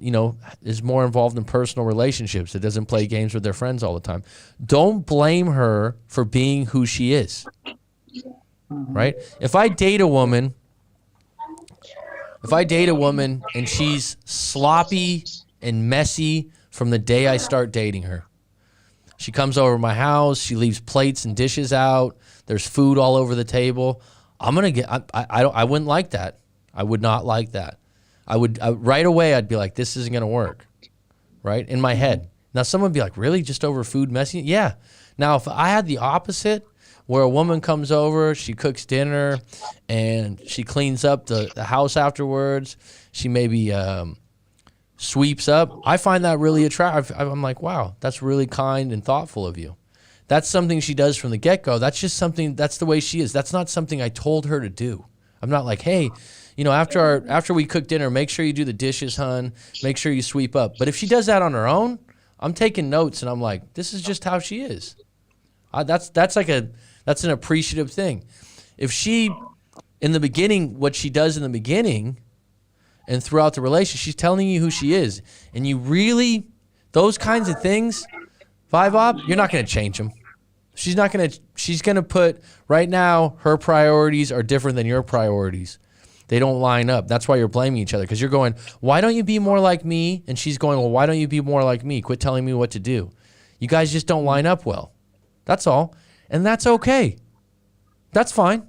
is more involved in personal relationships, that doesn't play games with their friends all the time. Don't blame her for being who she is. Right? If I date a woman and she's sloppy and messy from the day I start dating her, she comes over to my house, she leaves plates and dishes out, there's food all over the table, I wouldn't like that. I would not like that. Right away I'd be like, this isn't going to work. Right? In my head. Now someone would be like, really? Just over food messy? Yeah. Now if I had the opposite, where a woman comes over, she cooks dinner, and she cleans up the house afterwards, she maybe sweeps up, I find that really attractive. I'm like, wow, that's really kind and thoughtful of you. That's something she does from the get-go. That's just something, that's the way she is. That's not something I told her to do. I'm not like, hey, after we cook dinner, make sure you do the dishes, hun. Make sure you sweep up. But if she does that on her own, I'm taking notes, and I'm like, this is just how she is. That's an appreciative thing. If she, in the beginning, what she does in the beginning and throughout the relationship, she's telling you who she is. And you really, those kinds of things, Vibe, you're not going to change them. She's going to put, right now, her priorities are different than your priorities. They don't line up. That's why you're blaming each other, because you're going, why don't you be more like me? And she's going, well, why don't you be more like me? Quit telling me what to do. You guys just don't line up well. That's all. And that's okay. That's fine.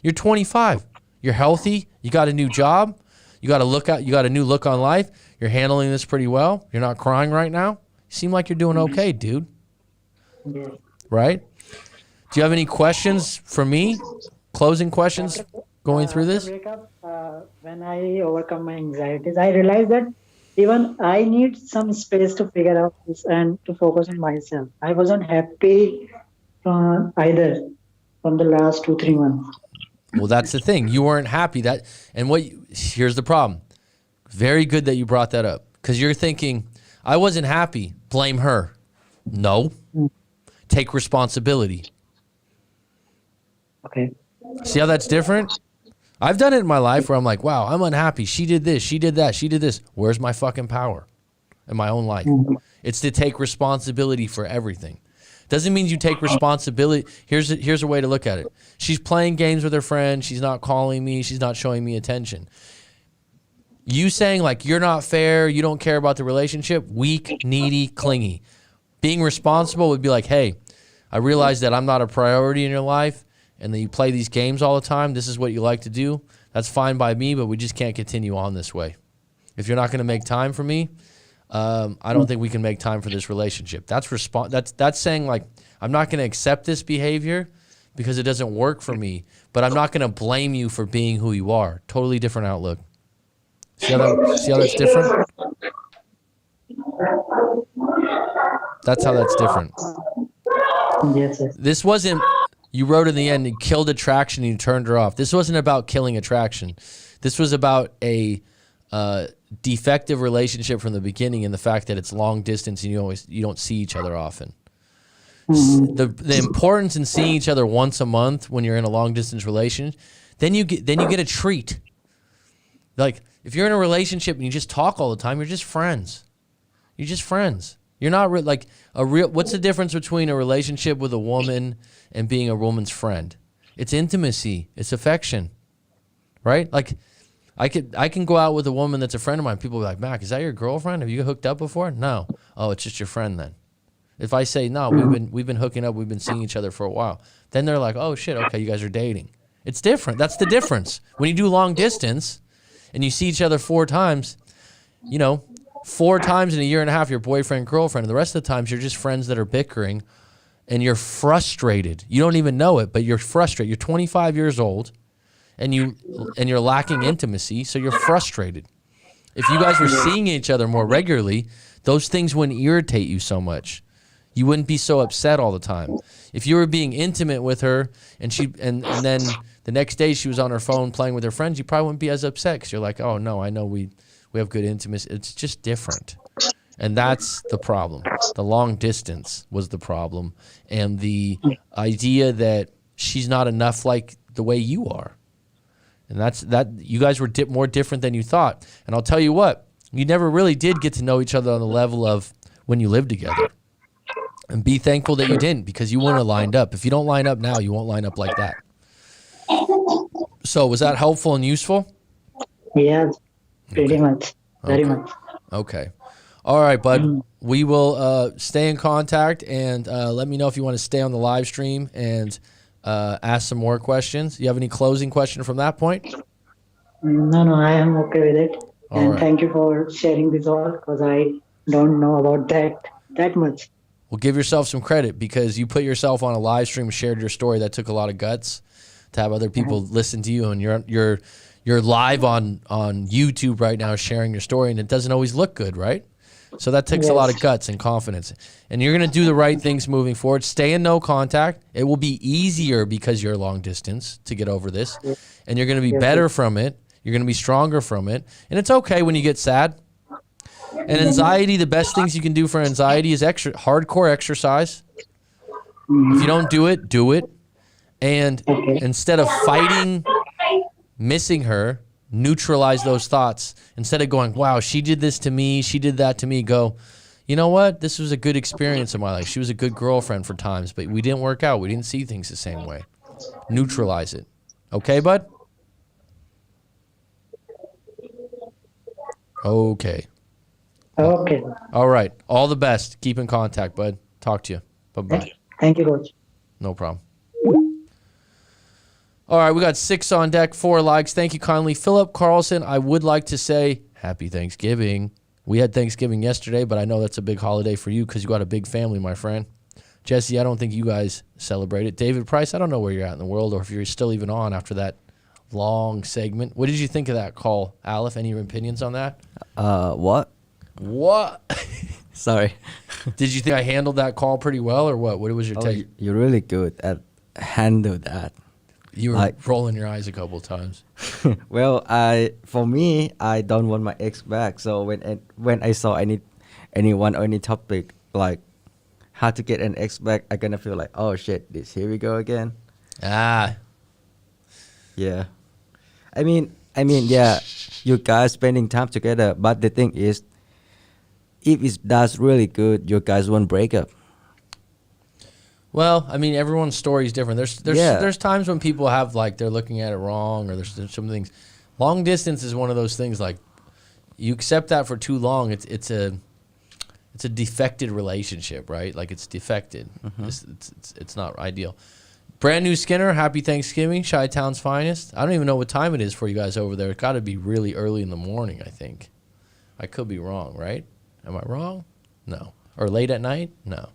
You're 25. You're healthy. You got a new job. You got a new look on life. You're handling this pretty well. You're not crying right now. You seem like you're doing okay, dude. Yeah. Right? Do you have any questions for me? Closing questions going through this? Breakup, when I overcome my anxieties, I realize that even I need some space to figure out this and to focus on myself. I wasn't happy either from the last 2-3 months. Well, that's the thing. You weren't happy. Here's the problem. Very good that you brought that up, because you're thinking, I wasn't happy. Blame her. No. Take responsibility. Okay. See how that's different? I've done it in my life where I'm like, wow, I'm unhappy. She did this. She did that. She did this. Where's my fucking power in my own life? It's to take responsibility for everything. Doesn't mean you take responsibility. Here's a way to look at it. She's playing games with her friend. She's not calling me. She's not showing me attention. You saying like, you're not fair, you don't care about the relationship, weak, needy, clingy. Being responsible would be like, hey, I realize that I'm not a priority in your life, and that you play these games all the time. This is what you like to do. That's fine by me, but we just can't continue on this way. If you're not going to make time for me, I don't think we can make time for this relationship. That's saying like, I'm not going to accept this behavior because it doesn't work for me, but I'm not going to blame you for being who you are. Totally different outlook. See how that's different? That's how that's different. Yes, yes. This wasn't, you wrote in the end, you killed attraction and you turned her off. This wasn't about killing attraction. This was about a defective relationship from the beginning, and the fact that it's long distance and you don't see each other often. The importance in seeing each other once a month when you're in a long distance relationship, then you get a treat. Like if you're in a relationship and you just talk all the time, you're just friends. You're just friends. You're not like a real. What's the difference between a relationship with a woman and being a woman's friend? It's intimacy. It's affection, right? Like I can go out with a woman that's a friend of mine. People will be like, Mac, is that your girlfriend? Have you hooked up before? No. Oh, it's just your friend then. If I say no, we've been hooking up, we've been seeing each other for a while, then they're like, oh shit, okay, you guys are dating. It's different. That's the difference. When you do long distance and you see each other 4 times, 4 times in a year and a half, you're boyfriend, girlfriend, and the rest of the times you're just friends that are bickering and you're frustrated. You don't even know it, but you're frustrated. You're 25 years old and you're lacking intimacy, so you're frustrated. If you guys were seeing each other more regularly, those things wouldn't irritate you so much. You wouldn't be so upset all the time. If you were being intimate with her and then the next day she was on her phone playing with her friends, you probably wouldn't be as upset because you're like, oh no, I know we have good intimacy. It's just different. And that's the problem. The long distance was the problem. And the idea that she's not enough like the way you are. And that you guys were more different than you thought. And I'll tell you what, you never really did get to know each other on the level of when you lived together. And be thankful that you didn't, because you wouldn't have lined up. If you don't line up now, you won't line up like that. So was that helpful and useful? Yeah, pretty much. Very much. Okay. All right, bud. We will stay in contact, and let me know if you want to stay on the live stream and ask some more questions. You have any closing question from that point? No, I am okay with it. All right. Thank you for sharing this all, because I don't know about that much. Well, give yourself some credit, because you put yourself on a live stream, shared your story. That took a lot of guts to have other people listen to you, and you're live on YouTube right now sharing your story, and it doesn't always look good, right? So that takes a lot of guts and confidence. And you're going to do the right things moving forward. Stay in no contact. It will be easier because you're long distance to get over this, and you're going to be better from it. You're going to be stronger from it, and it's okay when you get sad. And anxiety, the best things you can do for anxiety is hardcore exercise. If you don't do it, do it. And instead of fighting, missing her, neutralize those thoughts. Instead of going, wow, she did this to me, she did that to me, go, you know what? This was a good experience in my life. She was a good girlfriend for times, but we didn't work out. We didn't see things the same way. Neutralize it. Okay, bud? Okay. Okay. All right. All the best. Keep in contact, bud. Talk to you. Bye-bye. Thank you, Coach. No problem. All right. We got 6 on deck, 4 likes. Thank you kindly. Philip Carlson, I would like to say happy Thanksgiving. We had Thanksgiving yesterday, but I know that's a big holiday for you because you got a big family, my friend. Jesse, I don't think you guys celebrate it. David Price, I don't know where you're at in the world or if you're still even on after that long segment. What did you think of that call, Aleph? Any opinions on that? What? What? Sorry. Did you think I handled that call pretty well, or what? What was your take? You're really good at handle that. You were rolling your eyes a couple of times. Well, for me, I don't want my ex back. So when I saw anyone or any topic like how to get an ex back, I'm gonna feel like, oh shit, here we go again. Ah. Yeah. I mean, yeah, you guys spending time together, but the thing is, if it does really good, you guys won't break up. Well, I mean, everyone's story is different. There's times when people have like they're looking at it wrong, or there's some things. Long distance is one of those things like you accept that for too long. It's a defected relationship, right? Like it's defected. It's not ideal. Brand new Skinner, happy Thanksgiving, Chi-Town's finest. I don't even know what time it is for you guys over there. It's got to be really early in the morning, I think. I could be wrong, right? Am I wrong? No. Or late at night? No.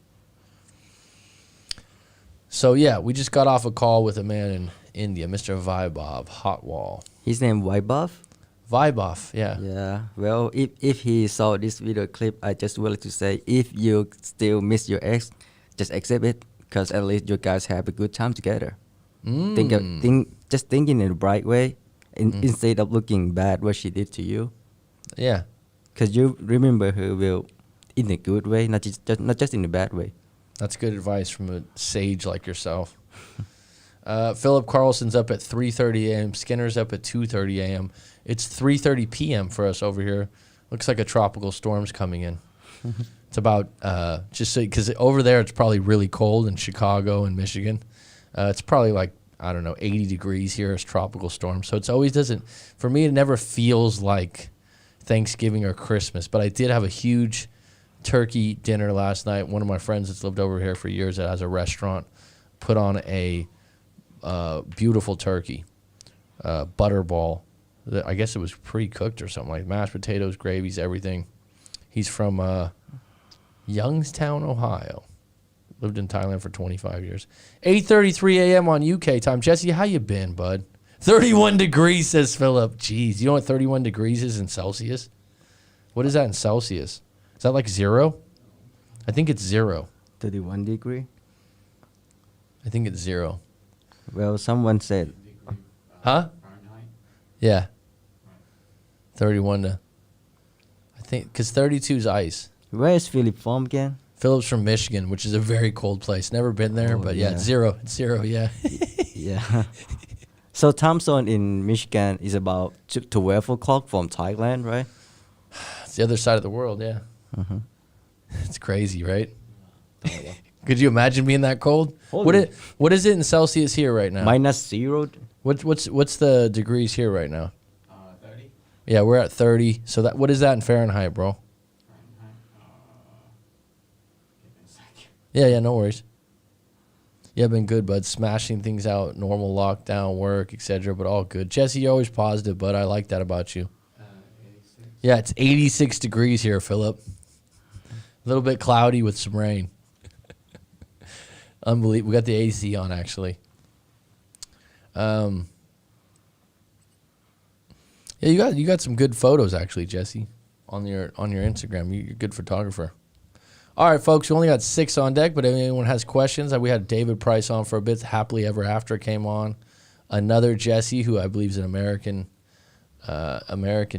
So, yeah, we just got off a call with a man in India, Mr. Vaibhav Hotwall. His name Vaibhav? Vaibhav, yeah. Yeah. Well, if he saw this video clip, I just wanted to say, if you still miss your ex, just accept it, because at least you guys have a good time together. Just thinking in a bright way, instead of looking bad what she did to you. Yeah. Because you remember her well in a good way, not just in a bad way. That's good advice from a sage like yourself. Philip Carlson's up at 3:30 a.m. Skinner's up at 2:30 a.m. It's 3:30 p.m. for us over here. Looks like a tropical storm's coming in. It's about, just so, because over there it's probably really cold in Chicago and Michigan. It's probably like, I don't know, 80 degrees here. It's tropical storm. So it's always doesn't, for me, it never feels like Thanksgiving or Christmas. But I did have a huge turkey dinner last night. One of my friends that's lived over here for years that has a restaurant put on a beautiful turkey, butterball. I guess it was pre-cooked or something, like mashed potatoes, gravies, everything. He's from Youngstown, Ohio. Lived in Thailand for 25 years. 8:33 a.m. on UK time. Jesse, how you been, bud? 31 degrees, says Philip. Jeez, you know what 31 degrees is in Celsius? What is that in Celsius? Is that like 0? I think it's 0. 31 degree. I think it's 0. Well, someone said, Huh? Yeah. 31 to, I think, because 32 is ice. where is Philip from again? Philip's from Michigan, which is a very cold place. Never been there, Oh, but yeah, yeah. it's 0. It's 0, yeah. Yeah. So time zone in Michigan is about 12 o'clock from Thailand, right? It's the other side of the world, yeah. Mhm. It's crazy, right? Could you imagine being that cold? Holy. What is it in Celsius here right now? -0. What's the degrees here right now? 30. Yeah, we're at 30. So that what is that in Fahrenheit, bro? Give me a sec. Yeah, no worries. Yeah, been good, bud. Smashing things out, normal lockdown, work, etc. But all good. Jesse, you're always positive, bud. I like that about you. 86. Yeah, it's 86 degrees here, Philip. A little bit cloudy with some rain. Unbelievable. We got the AC on, actually. Yeah, you got some good photos, actually, Jesse, on your Instagram. You're a good photographer. All right, folks, we only got 6 on deck, but if anyone has questions, we had David Price on for a bit. Happily Ever After came on. Another Jesse, who I believe is an American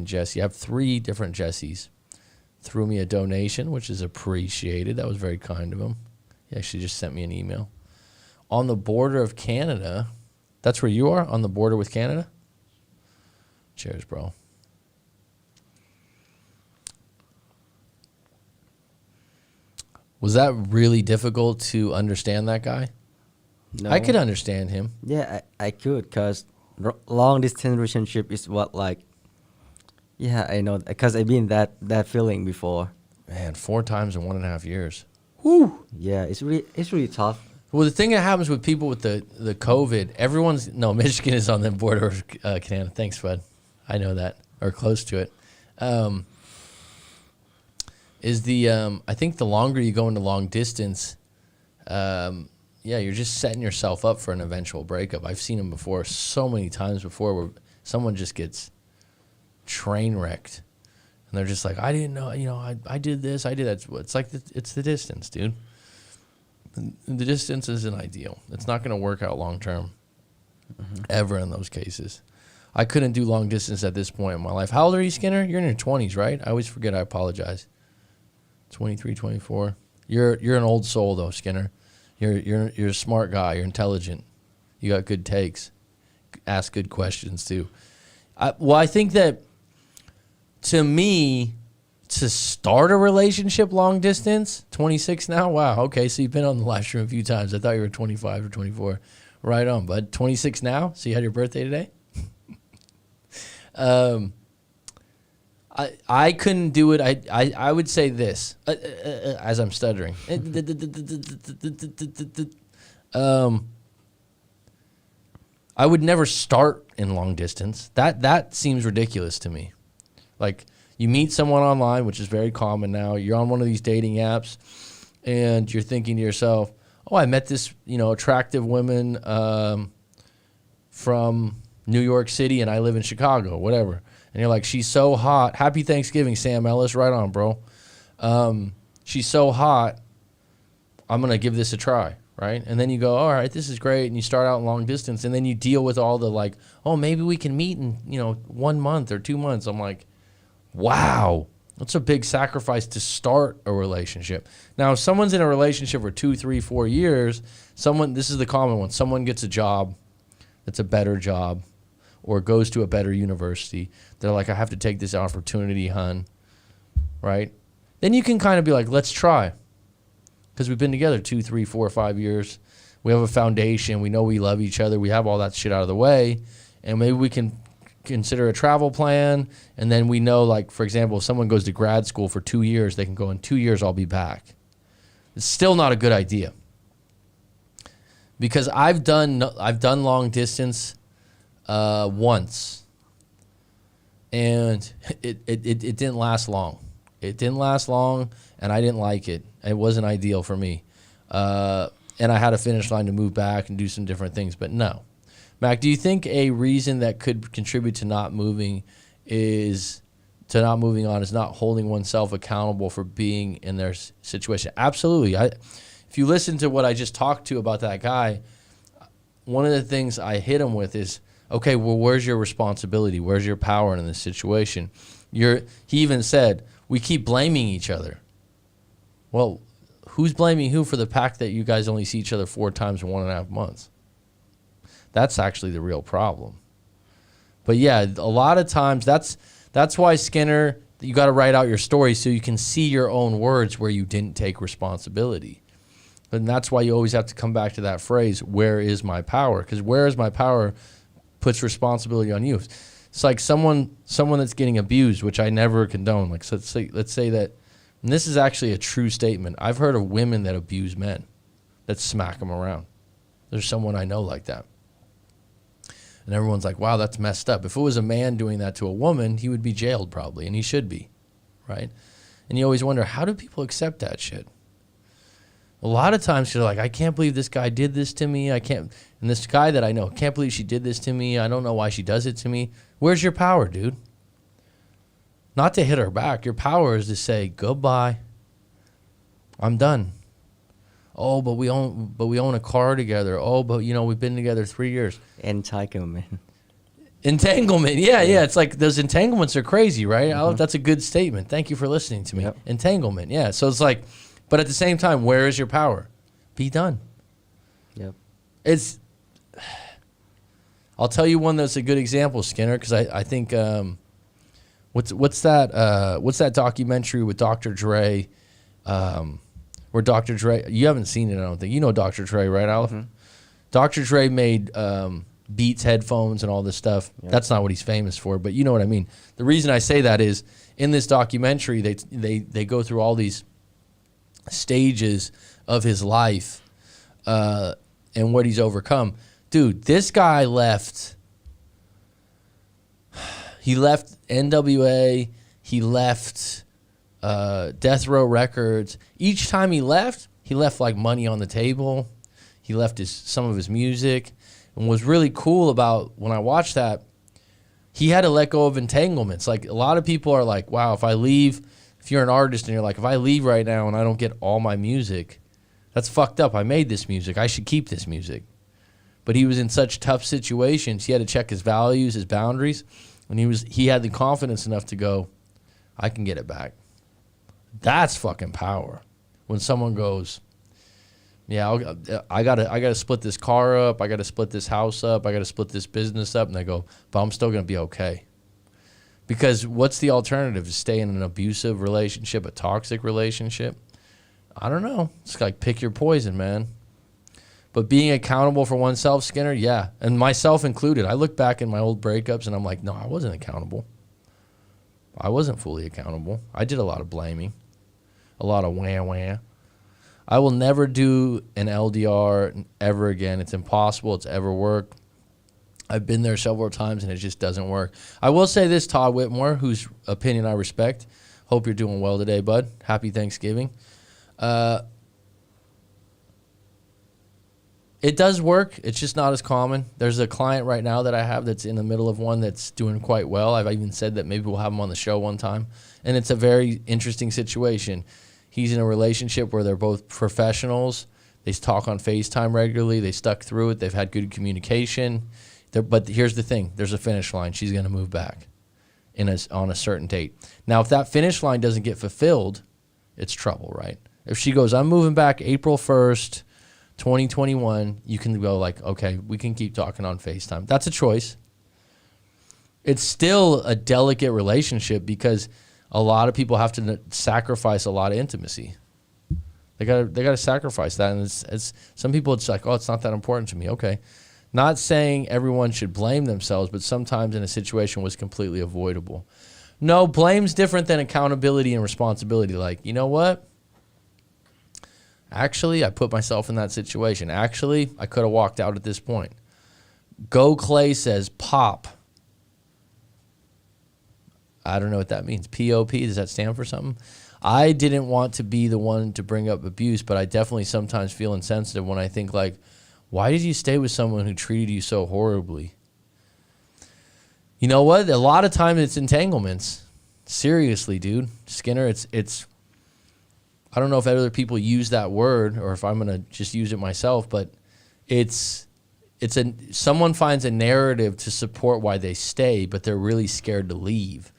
Jesse. I have 3 different Jessies. Threw me a donation, which is appreciated. That was very kind of him. He actually just sent me an email. On the border of Canada, that's where you are, on the border with Canada? Cheers, bro. Was that really difficult to understand that guy? No. I could understand him. Yeah, I could, because long distance relationship is what, like, yeah, I know, because I've been that feeling before. Man, 4 times in 1.5 years. Whew. Yeah, it's really tough. Well, the thing that happens with people with the COVID, Michigan is on the border of Canada. Thanks, bud. I know that, or close to it. I think the longer you go into long distance, you're just setting yourself up for an eventual breakup. I've seen them before so many times before where someone just gets train wrecked. And they're just like, I didn't know, I did this, I did that. It's like, it's the distance, dude. And the distance isn't ideal. It's not going to work out long term, ever in those cases. I couldn't do long distance at this point in my life. How old are you, Skinner? You're in your 20s, right? I always forget. I apologize. 23, 24. You're an old soul, though, Skinner. You're a smart guy. You're intelligent. You got good takes. Ask good questions, too. I think that, to me, to start a relationship long distance, 26 now? Wow, okay, so you've been on the live stream a few times. I thought you were 25 or 24. Right on, bud. 26 now? So you had your birthday today? I couldn't do it. I would say this, as I'm stuttering. I would never start in long distance. That seems ridiculous to me. Like, you meet someone online, which is very common now. You're on one of these dating apps, and you're thinking to yourself, "Oh, I met this, attractive woman from New York City, and I live in Chicago, whatever." And you're like, "She's so hot." Happy Thanksgiving, Sam Ellis. Right on, bro. She's so hot. I'm gonna give this a try, right? And then you go, "All right, this is great," and you start out in long distance, and then you deal with all the like, "Oh, maybe we can meet in 1 month or 2 months." I'm like, wow, that's a big sacrifice to start a relationship. Now, if someone's in a relationship for 2, 3, 4 years, this is the common one. Someone gets a job that's a better job or goes to a better university. They're like, "I have to take this opportunity, hun," right? Then you can kind of be like, "Let's try." Because we've been together 2, 3, 4, 5 years. We have a foundation. We know we love each other. We have all that shit out of the way. And maybe we can consider a travel plan, and then we know, like, for example, if someone goes to grad school for 2 years, they can go, "In 2 years I'll be back." It's still not a good idea, because I've done long distance once, and it didn't last long. It didn't last long, and I didn't like it. It wasn't ideal for me. And I had a finish line to move back and do some different things. But no. Mac, do you think a reason that could contribute to not moving on is not holding oneself accountable for being in their situation? Absolutely. If you listen to what I just talked to about that guy, one of the things I hit him with is, okay, well, where's your responsibility? Where's your power in this situation? He even said, we keep blaming each other. Well, who's blaming who for the fact that you guys only see each other 4 times in 1.5 months? That's actually the real problem. But yeah, a lot of times that's why, Skinner, you got to write out your story so you can see your own words where you didn't take responsibility. And that's why you always have to come back to that phrase, where is my power? Because where is my power puts responsibility on you. It's like someone that's getting abused, which I never condone. Like, so let's say that, and this is actually a true statement. I've heard of women that abuse men, that smack them around. There's someone I know like that. And everyone's like, wow, that's messed up. If it was a man doing that to a woman, he would be jailed probably, and he should be, right? And you always wonder, how do people accept that shit? A lot of times you're like, I can't believe this guy did this to me. And this guy that I know, can't believe she did this to me. I don't know why she does it to me. Where's your power, dude? Not to hit her back. Your power is to say, goodbye. I'm done. Oh, but we own a car together. Oh, but we've been together 3 years. Entanglement. Entanglement. Yeah. It's like those entanglements are crazy, right? Mm-hmm. That's a good statement. Thank you for listening to me. Yep. Entanglement. Yeah. So it's like, but at the same time, where is your power? Be done. Yep. I'll tell you one that's a good example, Skinner, because I think what's that documentary with Dr. Dre, where Dr. Dre, you haven't seen it, I don't think. You know Dr. Dre, right, Aleph? Mm-hmm. Dr. Dre made Beats headphones and all this stuff. Yep. That's not what he's famous for, but you know what I mean. The reason I say that is in this documentary, they go through all these stages of his life and what he's overcome. Dude, this guy left. He left NWA. He left Death Row Records. Each time he left like money on the table. He left some of his music. And what's really cool about when I watched that, he had to let go of entanglements. Like, a lot of people are like, wow, if you're an artist and you're like, if I leave right now and I don't get all my music, that's fucked up. I made this music. I should keep this music. But he was in such tough situations. He had to check his values, his boundaries, and he had the confidence enough to go, I can get it back. That's fucking power. When someone goes, yeah, I gotta split this car up, I gotta split this house up, I gotta split this business up, and they go, but I'm still gonna be okay. Because what's the alternative? To stay in an abusive relationship, a toxic relationship? I don't know. It's like, pick your poison, man. But being accountable for oneself, Skinner, yeah. And myself included. I look back in my old breakups and I'm like, no, I wasn't accountable. I wasn't fully accountable. I did a lot of blaming. A lot of wah-wah. I will never do an LDR ever again. It's impossible. It's ever worked. I've been there several times and it just doesn't work. I will say this, Todd Whitmore, whose opinion I respect. Hope you're doing well today, bud. Happy Thanksgiving. It does work. It's just not as common. There's a client right now that I have that's in the middle of one that's doing quite well. I've even said that maybe we'll have him on the show one time. And it's a very interesting situation. He's in a relationship where they're both professionals. They talk on FaceTime regularly. They stuck through it. They've had good communication. But here's the thing. There's a finish line. She's going to move back on a certain date. Now, if that finish line doesn't get fulfilled, it's trouble, right? If she goes, I'm moving back April 1st, 2021, you can go like, okay, we can keep talking on FaceTime. That's a choice. It's still a delicate relationship because a lot of people have to sacrifice a lot of intimacy. They gotta sacrifice that, and it's some people it's like, oh, it's not that important to me. Okay, not saying everyone should blame themselves, but sometimes in a situation was completely avoidable. No, blame's different than accountability and responsibility. Like, you know what? Actually, I put myself in that situation. Actually, I could have walked out at this point. Go Clay says pop. I don't know what that means. POP, does that stand for something? I didn't want to be the one to bring up abuse, but I definitely sometimes feel insensitive when I think like, why did you stay with someone who treated you so horribly? You know what? A lot of times it's entanglements. Seriously, dude. Skinner, it's I don't know if other people use that word or if I'm going to just use it myself, but someone finds a narrative to support why they stay, but they're really scared to leave.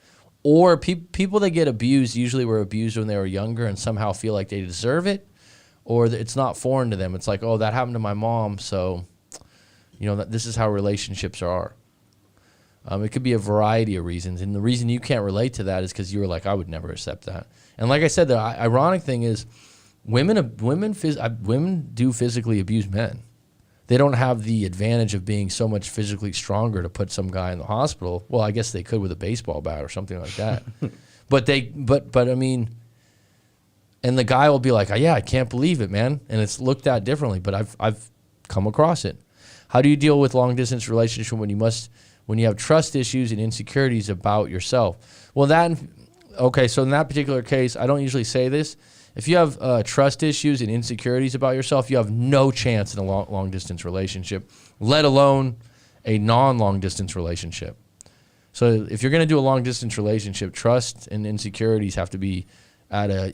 Or people that get abused usually were abused when they were younger and somehow feel like they deserve it, or it's not foreign to them. It's like, oh, that happened to my mom, so this is how relationships are. It could be a variety of reasons, and the reason you can't relate to that is because you were like, I would never accept that. And like I said, the ironic thing is, women do physically abuse men. They don't have the advantage of being so much physically stronger to put some guy in the hospital. Well, I guess they could with a baseball bat or something like that. but I mean, and the guy will be like, yeah, I can't believe it, man. And it's looked at differently, but I've come across it. How do you deal with long distance relationship when you have trust issues and insecurities about yourself? Well, so in that particular case, I don't usually say this. If you have trust issues and insecurities about yourself, you have no chance in a long-distance relationship, let alone a non-long-distance relationship. So if you're going to do a long-distance relationship, trust and insecurities have to be at a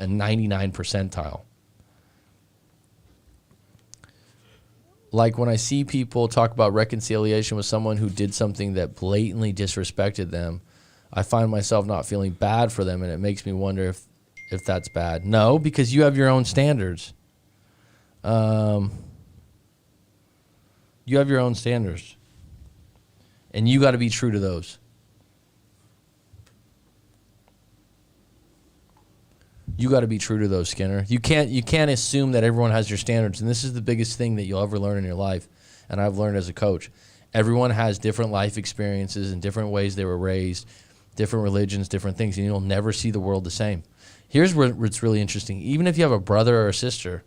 99 percentile. Like when I see people talk about reconciliation with someone who did something that blatantly disrespected them, I find myself not feeling bad for them, and it makes me wonder if that's bad. No, because you have your own standards. You have your own standards. And you got to be true to those. You got to be true to those, Skinner. You can't assume that everyone has your standards. And this is the biggest thing that you'll ever learn in your life. And I've learned as a coach. Everyone has different life experiences and different ways they were raised, different religions, different things, and you'll never see the world the same. Here's where it's really interesting. Even if you have a brother or a sister,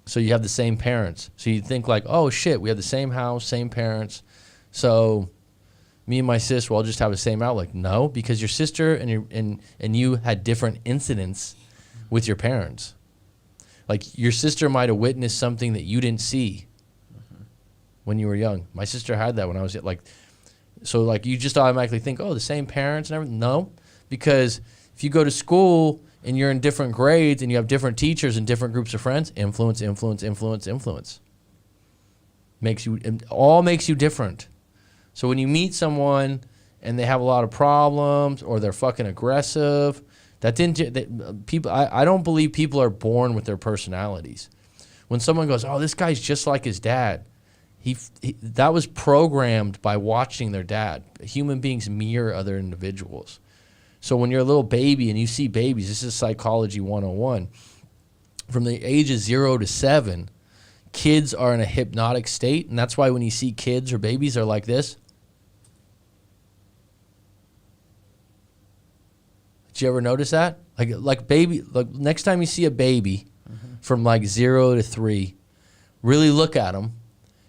so you have the same parents, so you think like, oh shit, we have the same house, same parents, so me and my sis will just have the same outlook. No, because your sister and you had different incidents with your parents. Like your sister might have witnessed something that you didn't see when you were young. My sister had that when I was like, so like you just automatically think, oh, the same parents and everything. No, because if you go to school and you're in different grades and you have different teachers and different groups of friends, influence. It all makes you different. So when you meet someone and they have a lot of problems or they're fucking aggressive, I don't believe people are born with their personalities. When someone goes, oh, this guy's just like his dad, that was programmed by watching their dad. Human beings mirror other individuals. So when you're a little baby and you see babies, this is psychology 101. From the age of 0 to 7, kids are in a hypnotic state, and that's why when you see kids or babies are like this. Did you ever notice that? Like baby, like next time you see a baby from like 0 to 3, really look at them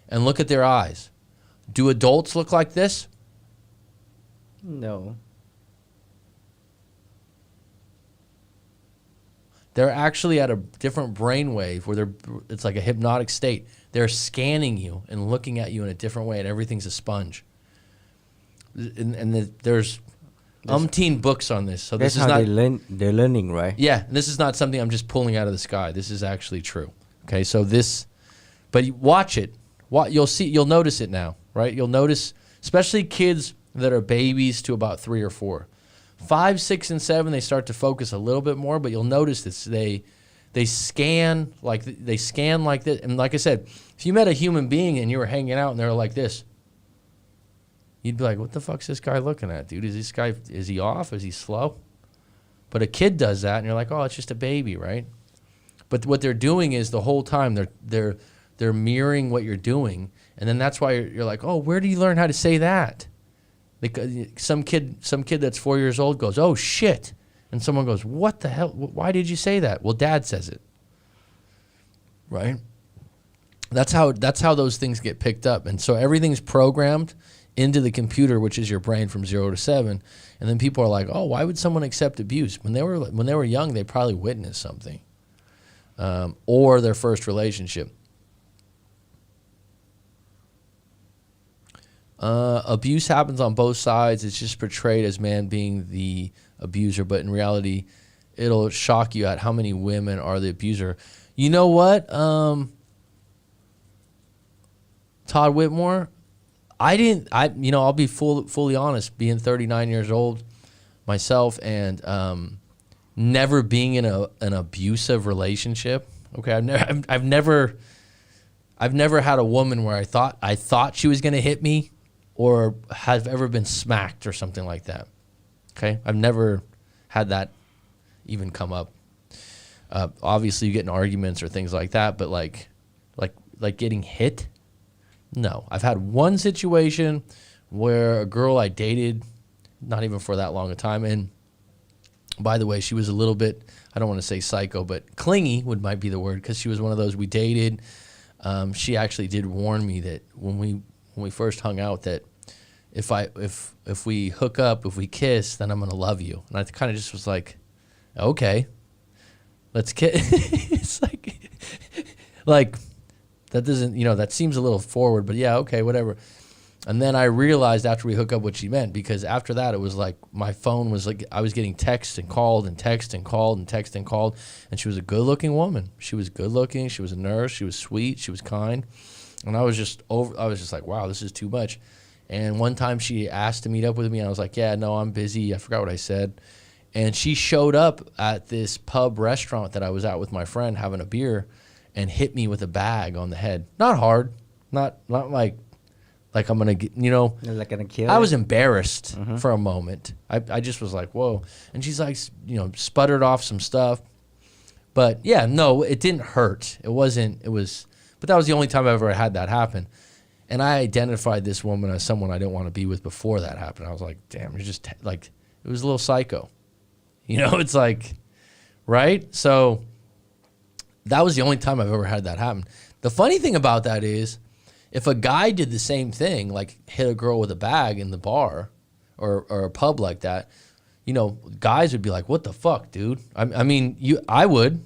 and look at their eyes. Do adults look like this? No. They're actually at a different brainwave where it's like a hypnotic state. They're scanning you and looking at you in a different way, and everything's a sponge. There's umpteen books on this. So that's this is how not they're learning, right? Yeah, this is not something I'm just pulling out of the sky. This is actually true. Okay, so but watch it. You'll notice it now, right? You'll notice, especially kids that are babies to about 3 or 4. 5, 6, and 7, they start to focus a little bit more, but you'll notice this. They scan like this. And like I said, if you met a human being and you were hanging out and they were like this, you'd be like, what the fuck's this guy looking at, dude? Is he off? Is he slow? But a kid does that, and you're like, oh, it's just a baby, right? But what they're doing is the whole time they're mirroring what you're doing, and then that's why you're like, oh, where do you learn how to say that? Some kid that's 4 years old goes, oh shit, and someone goes, what the hell? Why did you say that? Well, Dad says it, right? That's how those things get picked up, and so everything's programmed into the computer, which is your brain from 0 to 7. And then people are like, oh, why would someone accept abuse? When they were young, they probably witnessed something, or their first relationship. Abuse happens on both sides. It's just portrayed as man being the abuser, but in reality, it'll shock you at how many women are the abuser. You know what, Todd Whitmore? I'll be fully honest, being 39 years old myself and never being in an abusive relationship. Okay, I've never had a woman where I thought she was going to hit me or have ever been smacked or something like that. Okay, I've never had that even come up. Obviously, you get in arguments or things like that, but like getting hit. No, I've had one situation where a girl I dated, not even for that long a time, and by the way, she was a little bit, I don't want to say psycho, but clingy might be the word, because she was one of those we dated. She actually did warn me that when we first hung out that if we hook up, if we kiss, then I'm gonna love you. And I kind of just was like, okay, let's kiss. It's like that doesn't, that seems a little forward, but yeah, okay, whatever. And then I realized after we hook up what she meant, because after that it was like my phone was like I was getting text and called and text and called and text and called, and she was a good-looking woman. She was good-looking. She was a nurse. She was sweet. She was kind. And I was just like, wow, this is too much. And one time she asked to meet up with me, and I was like, yeah, no, I'm busy. I forgot what I said. And she showed up at this pub restaurant that I was at with my friend having a beer and hit me with a bag on the head. Not hard. Not like I'm going to get, Like gonna kill I you? was embarrassed for a moment. I just was like, whoa. And she's like, sputtered off some stuff. But yeah, no, it didn't hurt. But that was the only time I ever had that happen. And I identified this woman as someone I didn't want to be with before that happened. I was like, damn, you're just like, it was a little psycho. It's like, right? So that was the only time I've ever had that happen. The funny thing about that is, if a guy did the same thing, like hit a girl with a bag in the bar or a pub like that, guys would be like, what the fuck, dude? I would.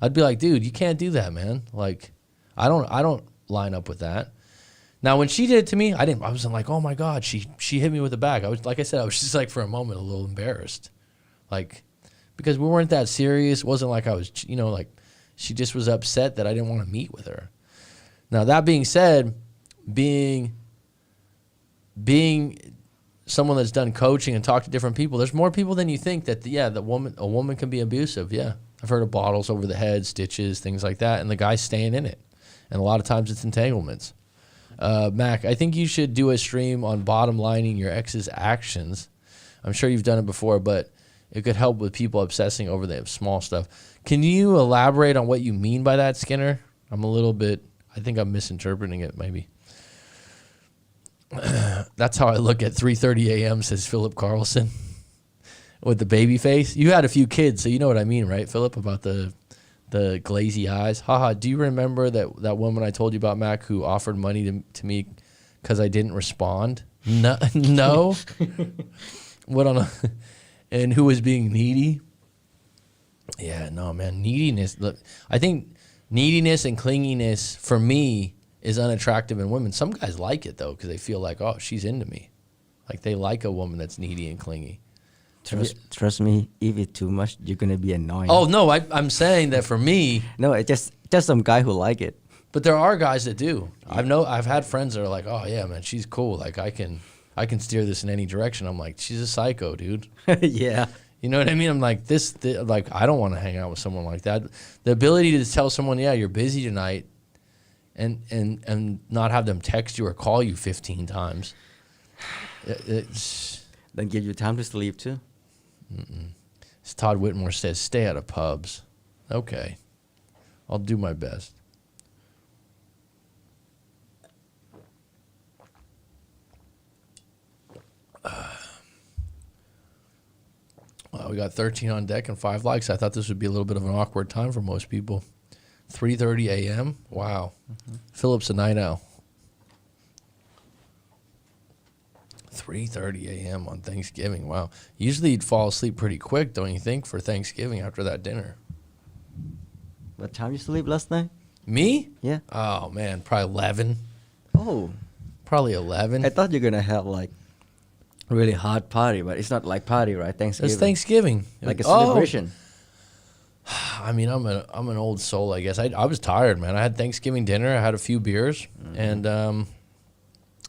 I'd be like, dude, you can't do that, man. Like, I don't line up with that. Now, when she did it to me, I wasn't like, oh my God, she hit me with a bag. I was, like I said, I was just like for a moment a little embarrassed. Like, because we weren't that serious. It wasn't like I was, like she just was upset that I didn't want to meet with her. Now, that being said, being someone that's done coaching and talked to different people, there's more people than you think that, a woman can be abusive. Yeah. I've heard of bottles over the head, stitches, things like that, and the guy's staying in it. And a lot of times it's entanglements. Mac, I think you should do a stream on bottom lining your ex's actions. I'm sure you've done it before, but it could help with people obsessing over the small stuff. Can you elaborate on what you mean by that, Skinner? I think I'm misinterpreting it, maybe. That's how I look at 3:30 a.m., says Philip Carlson, with the baby face. You had a few kids, so you know what I mean, right, Philip, about the glazy eyes? Haha, do you remember that woman I told you about, Mac, who offered money to me because I didn't respond? No. And who was being needy? Yeah, no, man, neediness. Look, I think neediness and clinginess, for me, is unattractive in women. Some guys like it, though, because they feel like, oh, she's into me. Like, they like a woman that's needy and clingy. Trust me, if it's too much, you're going to be annoying. Oh, no, I'm saying that for me. No, it's just some guy who like it. But there are guys that do. I've had friends that are like, oh, yeah, man, she's cool. Like, I can steer this in any direction. I'm like, she's a psycho, dude. Yeah. You know what I mean? I'm like, like, I don't want to hang out with someone like that. The ability to tell someone, yeah, you're busy tonight, and not have them text you or call you 15 times. Then give you time to sleep too. As Todd Whitmore says, stay out of pubs. Okay. I'll do my best. Well, we got 13 on deck and 5 likes. I thought this would be a little bit of an awkward time for most people. 3:30 a.m. Wow. Philip's a night owl. 3:30 a.m. on Thanksgiving. Wow. Usually you'd fall asleep pretty quick, don't you think, for Thanksgiving after that dinner? What time you sleep last night? Me? Yeah. Oh man, probably 11. Oh, Probably 11. I thought you're gonna have like really hard party, but it's not like party, right? Thanksgiving. It's Thanksgiving. Like a Oh. celebration. I mean, I'm an old soul, I guess. I was tired, man. I had Thanksgiving dinner. I had a few beers, and it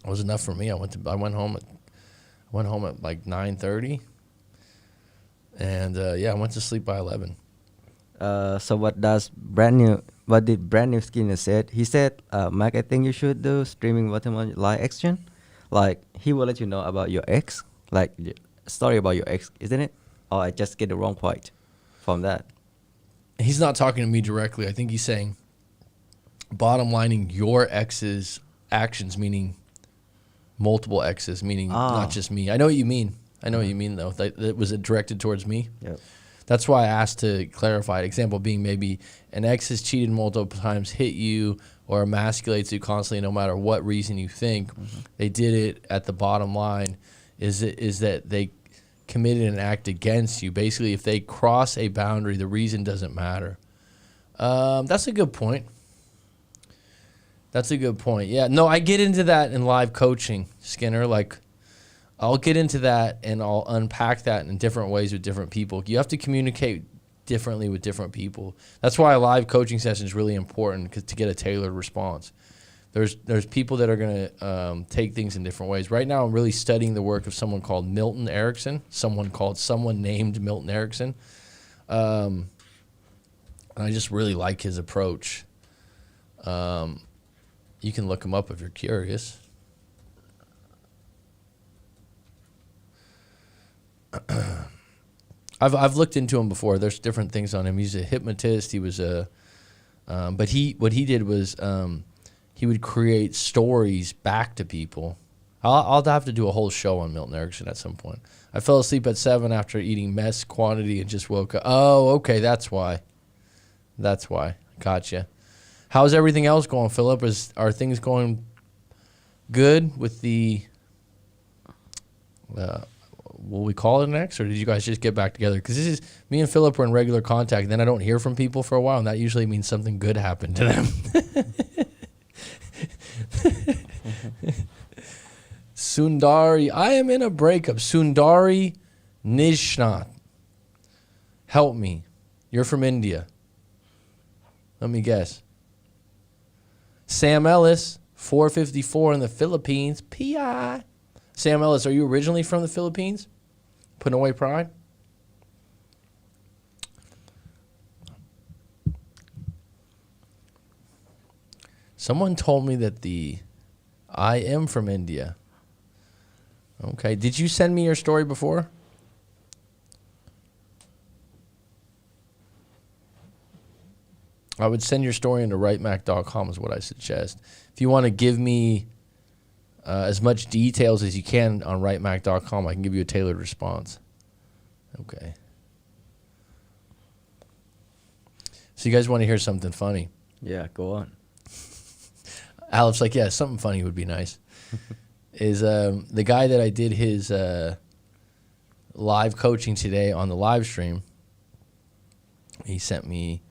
was enough for me. I went home at like 9:30, and yeah, I went to sleep by 11. So what did brand new Skinner said? He said, Mike, I think you should do streaming watermelon live action. Like he will let you know about your ex, like the story about your ex, isn't it? Or I just get the wrong point from that. He's not talking to me directly. I think he's saying, bottom lining your ex's actions, meaning multiple exes, meaning not just me. I know what you mean. I know what you mean, though. That was it directed towards me? Yep. That's why I asked to clarify. Example being maybe an ex has cheated multiple times, hit you, or emasculates you constantly, no matter what reason you think. They did it at the bottom line is that they committed an act against you. Basically, if they cross a boundary, the reason doesn't matter. That's a good point. That's a good point. Yeah, no, I get into that in live coaching, Skinner. Like, I'll get into that and I'll unpack that in different ways with different people. You have to communicate differently with different people. That's why a live coaching session is really important to get a tailored response. There's people that are going to take things in different ways. Right now, I'm really studying the work of someone called Milton Erickson, someone named Milton Erickson. And I just really like his approach. You can look him up if you're curious. I've looked into him before. There's different things on him. He's a hypnotist. He was what he did was he would create stories back to people. I'll have to do a whole show on Milton Erickson at some point. I fell asleep at 7 after eating mess quantity and just woke up. Oh, okay, that's why. Gotcha. How's everything else going, Philip? Are things going good with the? Will we call it an ex, or did you guys just get back together? Because this is me and Philip were in regular contact, and then I don't hear from people for a while, and that usually means something good happened to them. Sundari, I am in a breakup. Sundari Nishnath, help me. You're from India. Let me guess. Sam Ellis, 454 in the Philippines. P.I. Sam Ellis, are you originally from the Philippines? Putting away pride? Someone told me that I am from India. Okay. Did you send me your story before? I would send your story into writemac.com is what I suggest. If you want to give me as much details as you can on writemac.com, I can give you a tailored response. Okay. So you guys want to hear something funny? Yeah, go on. Alex, like, yeah, something funny would be nice. Is the guy that I did his live coaching today on the live stream, he sent me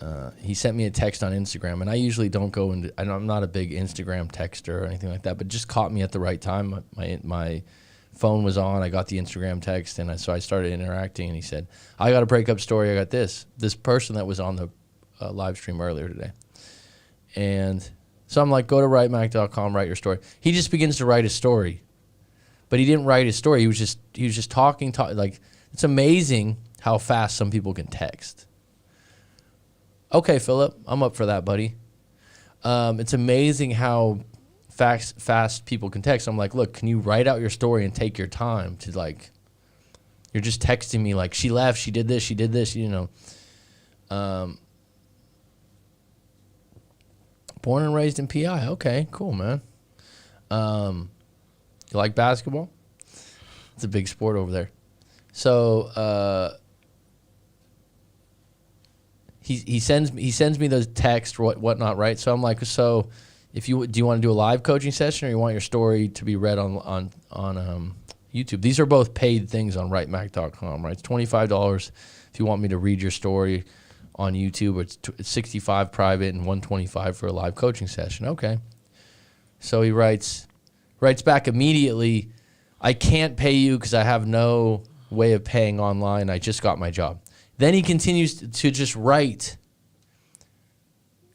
a text on Instagram, and I usually don't go into. I'm not a big Instagram texter or anything like that, but it just caught me at the right time. My phone was on. I got the Instagram text, and so I started interacting. And he said, "I got a breakup story. I got this person that was on the live stream earlier today," and so I'm like, "Go to writemac.com, write your story." He just begins to write his story, but he didn't write his story. He was just talking. Like, it's amazing how fast some people can text. Okay, Philip, I'm up for that, buddy. It's amazing how fast people can text. I'm like, look, can you write out your story and take your time to, like, you're just texting me like, she left, she did this, you know. Born and raised in PI. Okay, cool, man. You like basketball? It's a big sport over there. So, he sends me those texts, whatnot, right? So I'm like, so if you do you want to do a live coaching session or you want your story to be read on YouTube. These are both paid things on writemac.com, right? It's $25 if you want me to read your story on YouTube. It's $65 private and $125 for a live coaching session. Okay. So he writes back immediately, I can't pay you because I have no way of paying online. I just got my job. Then he continues to just write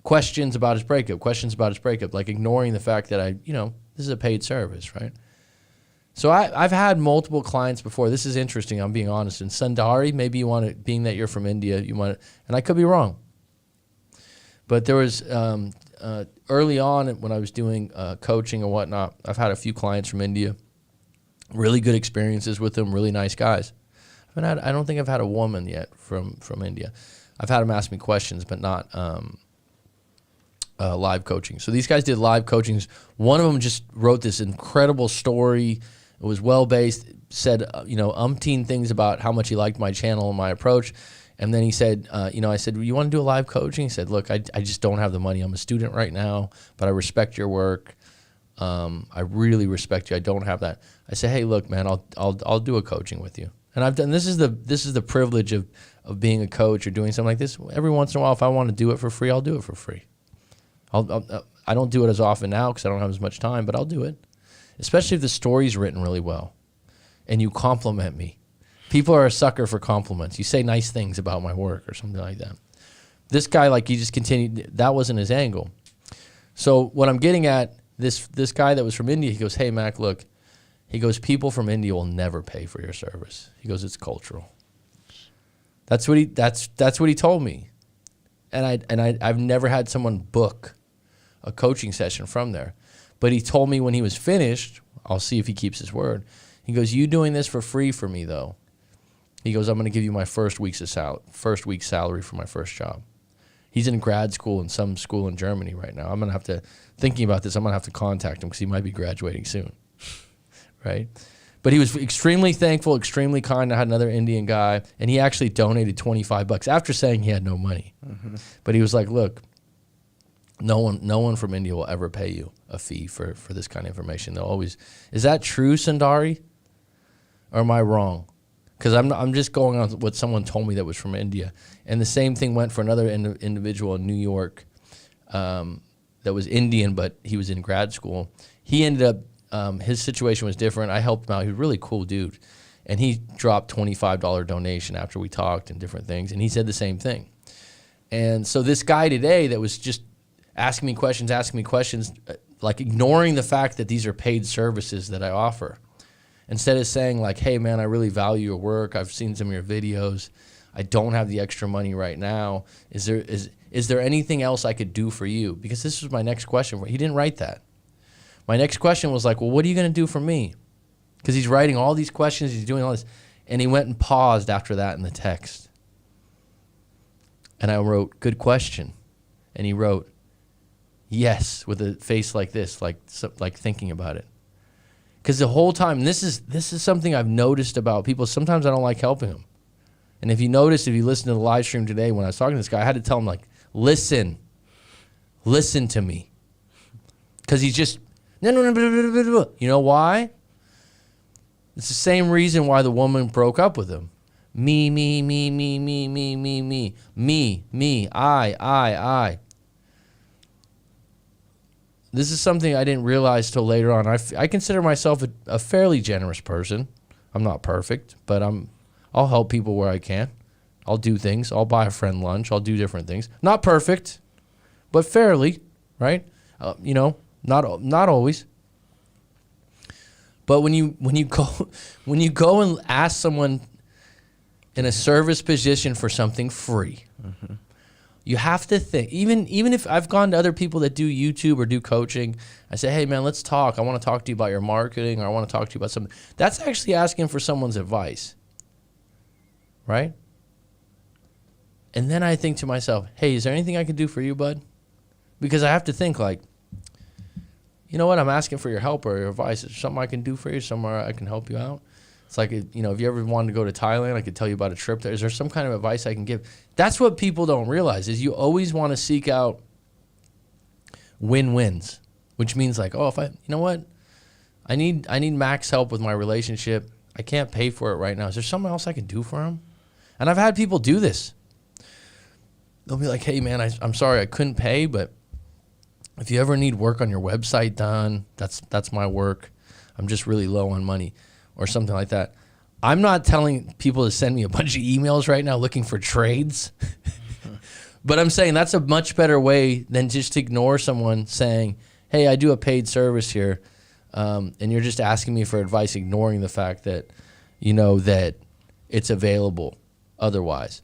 questions about his breakup, like ignoring the fact that this is a paid service, right? So I've had multiple clients before. This is interesting. I'm being honest. And Sundari, maybe you want to, being that you're from India, you want to, and I could be wrong. But there was early on when I was doing coaching and whatnot, I've had a few clients from India, really good experiences with them, really nice guys. I don't think I've had a woman yet from India. I've had them ask me questions, but not live coaching. So these guys did live coachings. One of them just wrote this incredible story. It was well-based, said, umpteen things about how much he liked my channel and my approach. And then he said, I said, you want to do a live coaching? He said, look, I just don't have the money. I'm a student right now, but I respect your work. I really respect you. I don't have that. I said, hey, look, man, I'll do a coaching with you. And I've done, this is the privilege of being a coach or doing something like this. Every once in a while, if I want to do it for free, I'll do it for free. I don't do it as often now because I don't have as much time, but I'll do it. Especially if the story's written really well and you compliment me. People are a sucker for compliments. You say nice things about my work or something like that. This guy, he just continued. That wasn't his angle. So what I'm getting at, this guy that was from India, he goes, hey, Mac, look. He goes, people from India will never pay for your service. He goes, it's cultural. That's what he told me. And I've never had someone book a coaching session from there. But he told me when he was finished, I'll see if he keeps his word. He goes, you doing this for free for me, though. He goes, I'm going to give you my first week's salary for my first job. He's in grad school in some school in Germany right now. I'm going to have to, thinking about this, I'm going to have to contact him because he might be graduating soon, right? But he was extremely thankful, extremely kind. I had another Indian guy, and he actually donated $25 after saying he had no money. Mm-hmm. But he was like, look, no one from India will ever pay you a fee for this kind of information. They'll always, is that true, Sundari? Or am I wrong? Because I'm just going on what someone told me that was from India. And the same thing went for another individual in New York that was Indian, but he was in grad school. He ended up, his situation was different. I helped him out. He was a really cool dude. And he dropped $25 donation after we talked and different things. And he said the same thing. And so this guy today that was just asking me questions, like ignoring the fact that these are paid services that I offer. Instead of saying like, hey, man, I really value your work. I've seen some of your videos. I don't have the extra money right now. Is there anything else I could do for you? Because this was my next question. He didn't write that. My next question was like, well, what are you going to do for me? Because he's writing all these questions. He's doing all this. And he went and paused after that in the text. And I wrote, good question. And he wrote, yes, with a face like this, like thinking about it. Because the whole time, this is something I've noticed about people. Sometimes I don't like helping them. And if you listen to the live stream today when I was talking to this guy, I had to tell him, like, listen to me. Because he's just, no. You know why? It's the same reason why the woman broke up with him. Me, I. This is something I didn't realize till later on. I consider myself a fairly generous person. I'm not perfect, but I'll help people where I can. I'll do things. I'll buy a friend lunch. I'll do different things. Not perfect, but fairly, right? Not always. But when you go and ask someone in a service position for something free, mm-hmm. You have to think, even if I've gone to other people that do YouTube or do coaching, I say, hey, man, let's talk. I want to talk to you about your marketing, or I want to talk to you about something. That's actually asking for someone's advice, right? And then I think to myself, hey, is there anything I could do for you, bud? Because I have to think like, you know what, I'm asking for your help or your advice. Is there something I can do for you, somewhere I can help you out? It's like, if you ever wanted to go to Thailand, I could tell you about a trip there. Is there some kind of advice I can give? That's what people don't realize is you always want to seek out win-wins. which means like, oh, if I, you know what, I need Mac's help with my relationship. I can't pay for it right now. Is there something else I can do for him? And I've had people do this. They'll be like, hey man, I'm sorry I couldn't pay, but if you ever need work on your website done, that's my work. I'm just really low on money or something like that. I'm not telling people to send me a bunch of emails right now looking for trades. But I'm saying that's a much better way than just to ignore someone saying, hey, I do a paid service here. And you're just asking me for advice, ignoring the fact that, that it's available otherwise.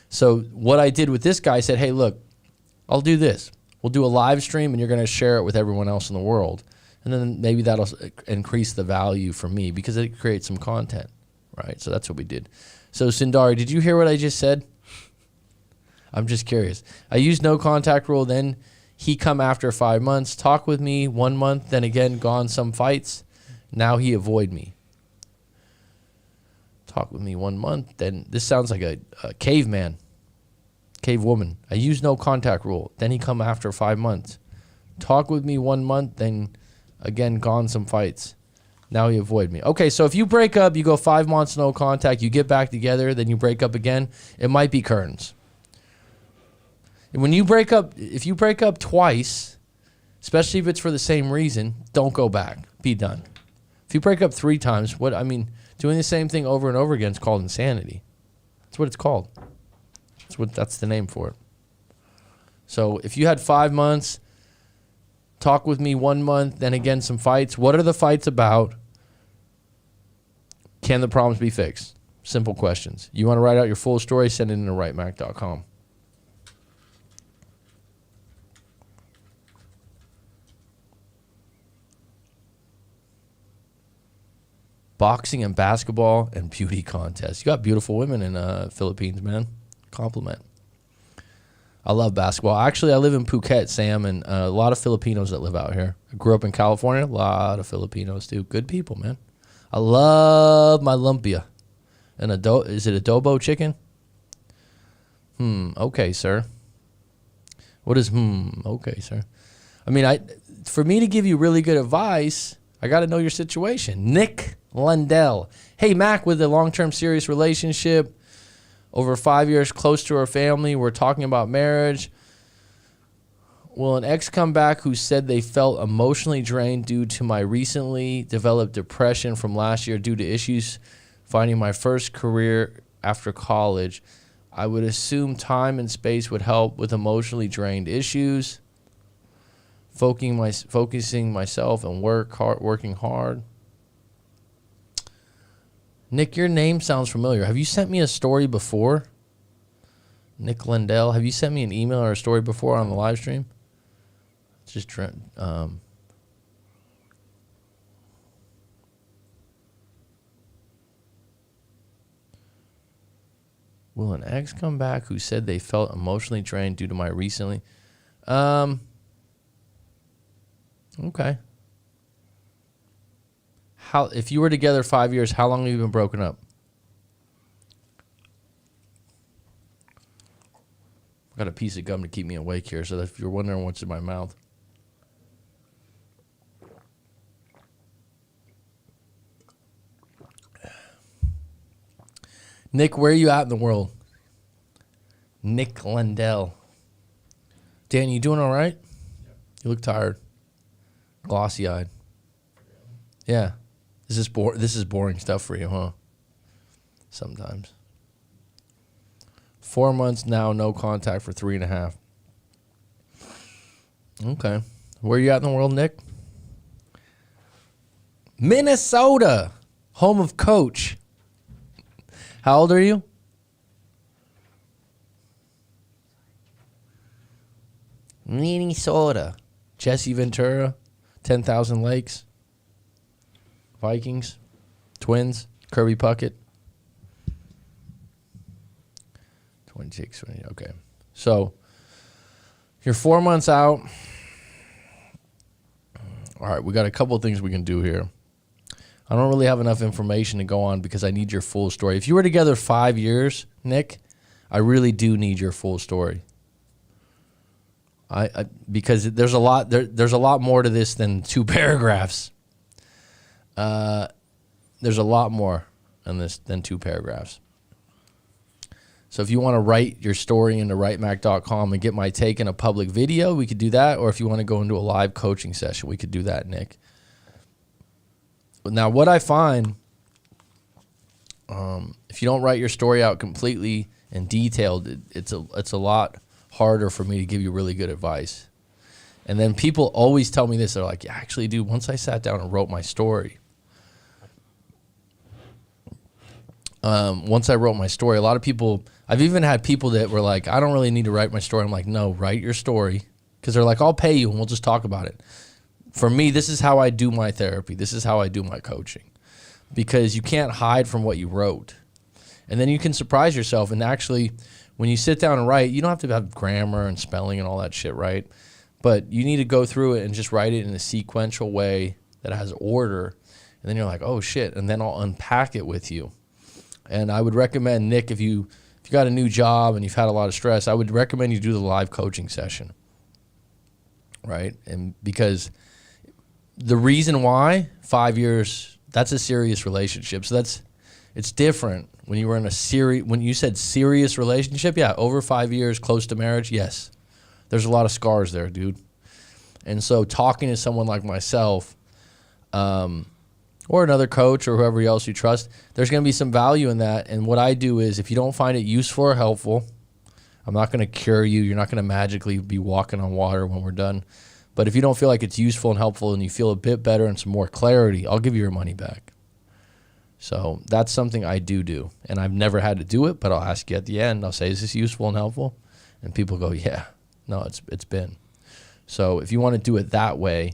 So what I did with this guy, I said, hey, look, I'll do this. We'll do a live stream and you're going to share it with everyone else in the world. And then maybe that'll increase the value for me because it creates some content, right? So that's what we did. So Sundari, did you hear what I just said? I'm just curious. I used no contact rule. Then he come after 5 months, talk with me 1 month, then again, gone some fights. Now he avoid me. Talk with me 1 month. Then this sounds like a caveman, cave woman. I use no contact rule. Then he come after 5 months. Talk with me 1 month, then again, gone some fights. Now he avoid me. Okay, so if you break up, you go 5 months, no contact, you get back together, then you break up again, it might be curtains. When you break up, if you break up twice, especially if it's for the same reason, don't go back. Be done. If you break up 3 times, doing the same thing over and over again is called insanity. That's what it's called. That's the name for it. So if you had 5 months, talk with me 1 month, then again some fights. What are the fights about? Can the problems be fixed? Simple questions. You want to write out your full story, send it in to writemac.com. Boxing and basketball and beauty contests. You got beautiful women in Philippines, man. Compliment. I love basketball. Actually, I live in Phuket, Sam, and a lot of Filipinos that live out here. I grew up in California. A lot of Filipinos, too. Good people, man. I love my lumpia. And is it adobo chicken? Okay, sir. What is okay, sir? I mean, for me to give you really good advice, I got to know your situation. Nick Lundell. Hey, Mac, with a long-term serious relationship, over 5 years, close to our family, we're talking about marriage. Will an ex come back who said they felt emotionally drained due to my recently developed depression from last year due to issues finding my first career after college? I would assume time and space would help with emotionally drained issues. Focusing myself and working hard. Nick, your name sounds familiar. Have you sent me a story before? Nick Lindell, have you sent me an email or a story before on the live stream? Just will an ex come back who said they felt emotionally drained due to my recently? Okay. If you were together 5 years, how long have you been broken up? I've got a piece of gum to keep me awake here, so that if you're wondering what's in my mouth. Nick, where are you at in the world? Nick Lundell. Dan, you doing all right? Yep. You look tired. Glossy-eyed. Yeah. This is boring stuff for you, huh? Sometimes. 4 months now, no contact for 3.5. Okay. Where you at in the world, Nick? Minnesota, home of Coach. How old are you? Minnesota. Jesse Ventura, 10,000 Lakes. Vikings, Twins, Kirby Puckett. 26, 20, okay. So, you're 4 months out. All right, we got a couple of things we can do here. I don't really have enough information to go on because I need your full story. If you were together 5 years, Nick, I really do need your full story. Because there's a lot there's a lot more to this than 2 paragraphs. There's a lot more in this than 2 paragraphs. So if you want to write your story into writemac.com and get my take in a public video, we could do that. Or if you want to go into a live coaching session, we could do that, Nick. Now, what I find, if you don't write your story out completely and detailed, it's a lot harder for me to give you really good advice. And then people always tell me this. They're like, yeah, actually, dude, once I sat down and wrote my story, once I wrote my story, a lot of people, I've even had people that were like, I don't really need to write my story. I'm like, no, write your story. Because they're like, I'll pay you and we'll just talk about it. For me, this is how I do my therapy. This is how I do my coaching. Because you can't hide from what you wrote. And then you can surprise yourself. And actually, when you sit down and write, you don't have to have grammar and spelling and all that shit, right? But you need to go through it and just write it in a sequential way that has order. And then you're like, oh, shit. And then I'll unpack it with you. And I would recommend, Nick, if you got a new job and you've had a lot of stress, I would recommend you do the live coaching session, right? And because the reason why, 5 years, that's a serious relationship. So it's different when you were in when you said serious relationship, yeah, over 5 years, close to marriage, yes. There's a lot of scars there, dude. And so talking to someone like myself, or another coach or whoever else you trust, there's going to be some value in that. And what I do is if you don't find it useful or helpful, I'm not going to cure you. You're not going to magically be walking on water when we're done. But if you don't feel like it's useful and helpful and you feel a bit better and some more clarity, I'll give you your money back. So that's something I do. And I've never had to do it, but I'll ask you at the end. I'll say, is this useful and helpful? And people go, yeah. No, it's been. So if you want to do it that way,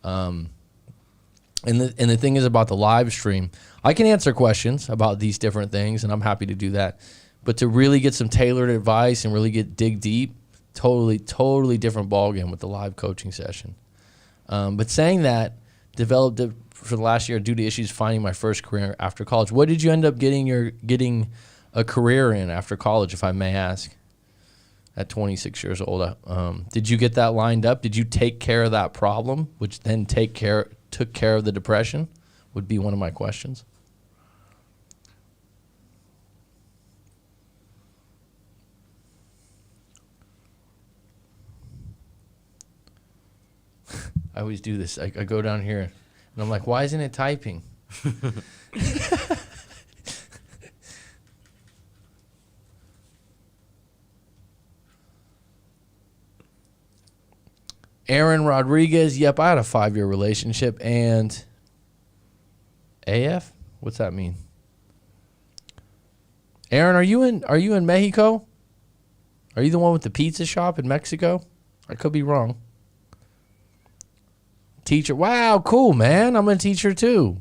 and the thing is about the live stream, I can answer questions about these different things, and I'm happy to do that. But to really get some tailored advice and really dig deep, totally different ballgame with the live coaching session. But saying that, developed it for the last year due to issues finding my first career after college. What did you end up getting a career in after college, if I may ask? At 26 years old, did you get that lined up? Did you take care of that problem, which then took care of the depression? Would be one of my questions. I always do this. I go down here, and I'm like, why isn't it typing? Aaron Rodriguez, yep, I had a 5-year relationship. And AF? What's that mean? Aaron, are you in Mexico? Are you the one with the pizza shop in Mexico? I could be wrong. Teacher, wow, cool, man. I'm a teacher too.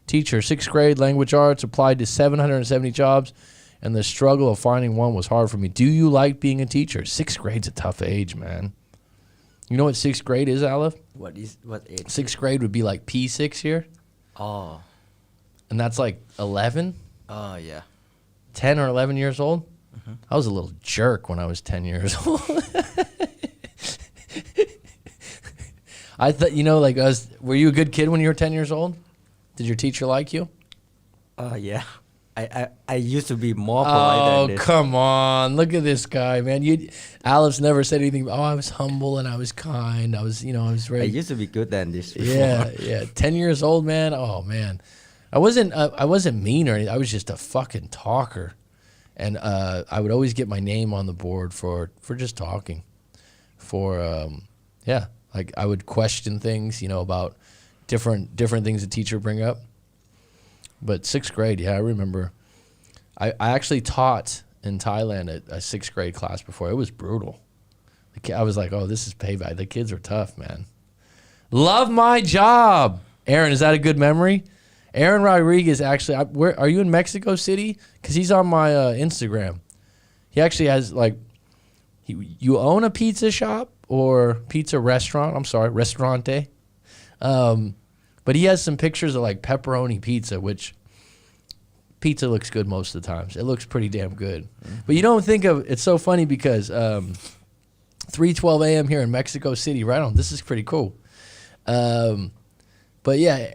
Teacher, 6th grade, language arts, applied to 770 jobs, and the struggle of finding one was hard for me. Do you like being a teacher? 6th grade's a tough age, man. You know what 6th grade is, Aleph? What age? 6th grade would be like P6 here. Oh. And that's like 11? Oh, yeah. 10 or 11 years old? Mm-hmm. I was a little jerk when I was 10 years old. I thought, were you a good kid when you were 10 years old? Did your teacher like you? Yeah. I used to be more polite than this. Come on. Look at this guy, man. Alex never said anything. I was humble and I was kind. I was very... I used to be good than this before. Yeah. 10 years old, man. Oh, man. I wasn't mean or anything. I was just a fucking talker. And I would always get my name on the board for just talking. Like I would question things, about different things the teacher would bring up. But 6th grade, yeah, I remember. I actually taught in Thailand a 6th grade class before. It was brutal. I was like, oh, this is payback. The kids are tough, man. Love my job. Aaron, is that a good memory? Aaron Rodriguez, actually, where are you in Mexico City? Because he's on my Instagram. He actually has, you own a pizza shop or pizza restaurant. I'm sorry, restaurante. But he has some pictures of pepperoni pizza, which pizza looks good most of the times. It looks pretty damn good. Mm-hmm. But you don't think of, it's so funny because 3:12 a.m. here in Mexico City. Right on. This is pretty cool. But yeah,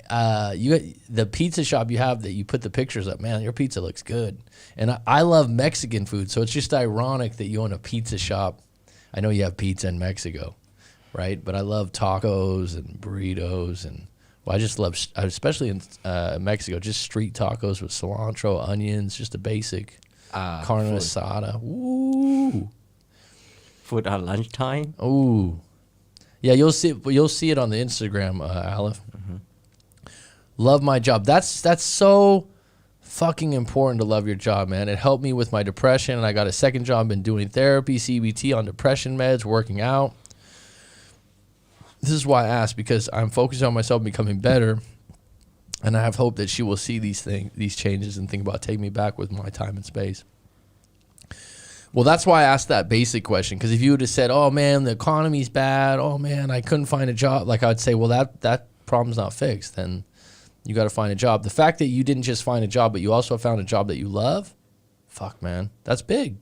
the pizza shop you have that you put the pictures up, man, your pizza looks good. And I love Mexican food, so it's just ironic that you own a pizza shop. I know you have pizza in Mexico, right? But I love tacos and burritos, and well, I just love, especially in Mexico, just street tacos with cilantro, onions, just a basic carne food. asada. Ooh, Food at lunchtime. ooh, yeah. You'll see it on the Instagram, Aleph. Love my job. That's so fucking important to love your job, man. It helped me with my depression. I got a second job in doing therapy, CBT on depression meds, working out. This is why I asked, because I'm focused on myself becoming better, and I have hope that she will see these changes and think about taking me back with my time and space. Well, that's why I asked that basic question, because if you would have said, oh man, the economy's bad, oh man, I couldn't find a job, like I would say, well, that problem's not fixed, then you got to find a job. The fact that you didn't just find a job, but you also found a job that you love, fuck, man, that's big.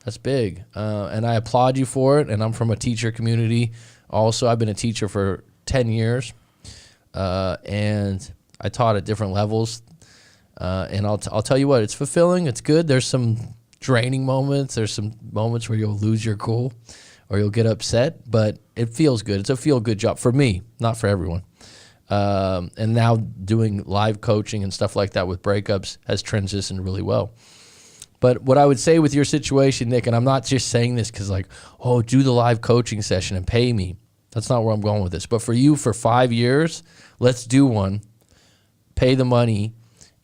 That's big. And I applaud you for it. And I'm from a teacher community. Also, I've been a teacher for 10 years. And I taught at different levels. And I'll tell you what, it's fulfilling. It's good. There's some draining moments. There's some moments where you'll lose your cool or you'll get upset. But it feels good. It's a feel-good job for me, not for everyone. And now doing live coaching and stuff like that with breakups has transitioned really well. But what I would say with your situation, Nick, and I'm not just saying this because like, oh, do the live coaching session and pay me. That's not where I'm going with this. But for you, for 5 years, let's do one, pay the money,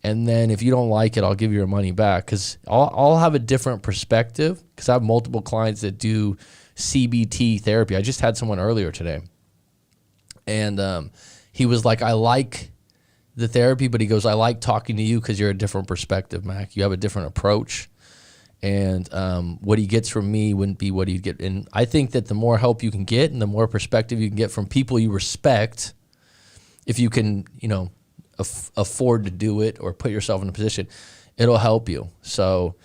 and then if you don't like it, I'll give you your money back, because I'll have a different perspective, because I have multiple clients that do CBT therapy. I just had someone earlier today. And he was like, I like the therapy, but he goes, I like talking to you because you're a different perspective, Mac. You have a different approach. And what he gets from me wouldn't be what he'd get. And I think that the more help you can get and the more perspective you can get from people you respect, if you can, afford to do it or put yourself in a position, it'll help you. So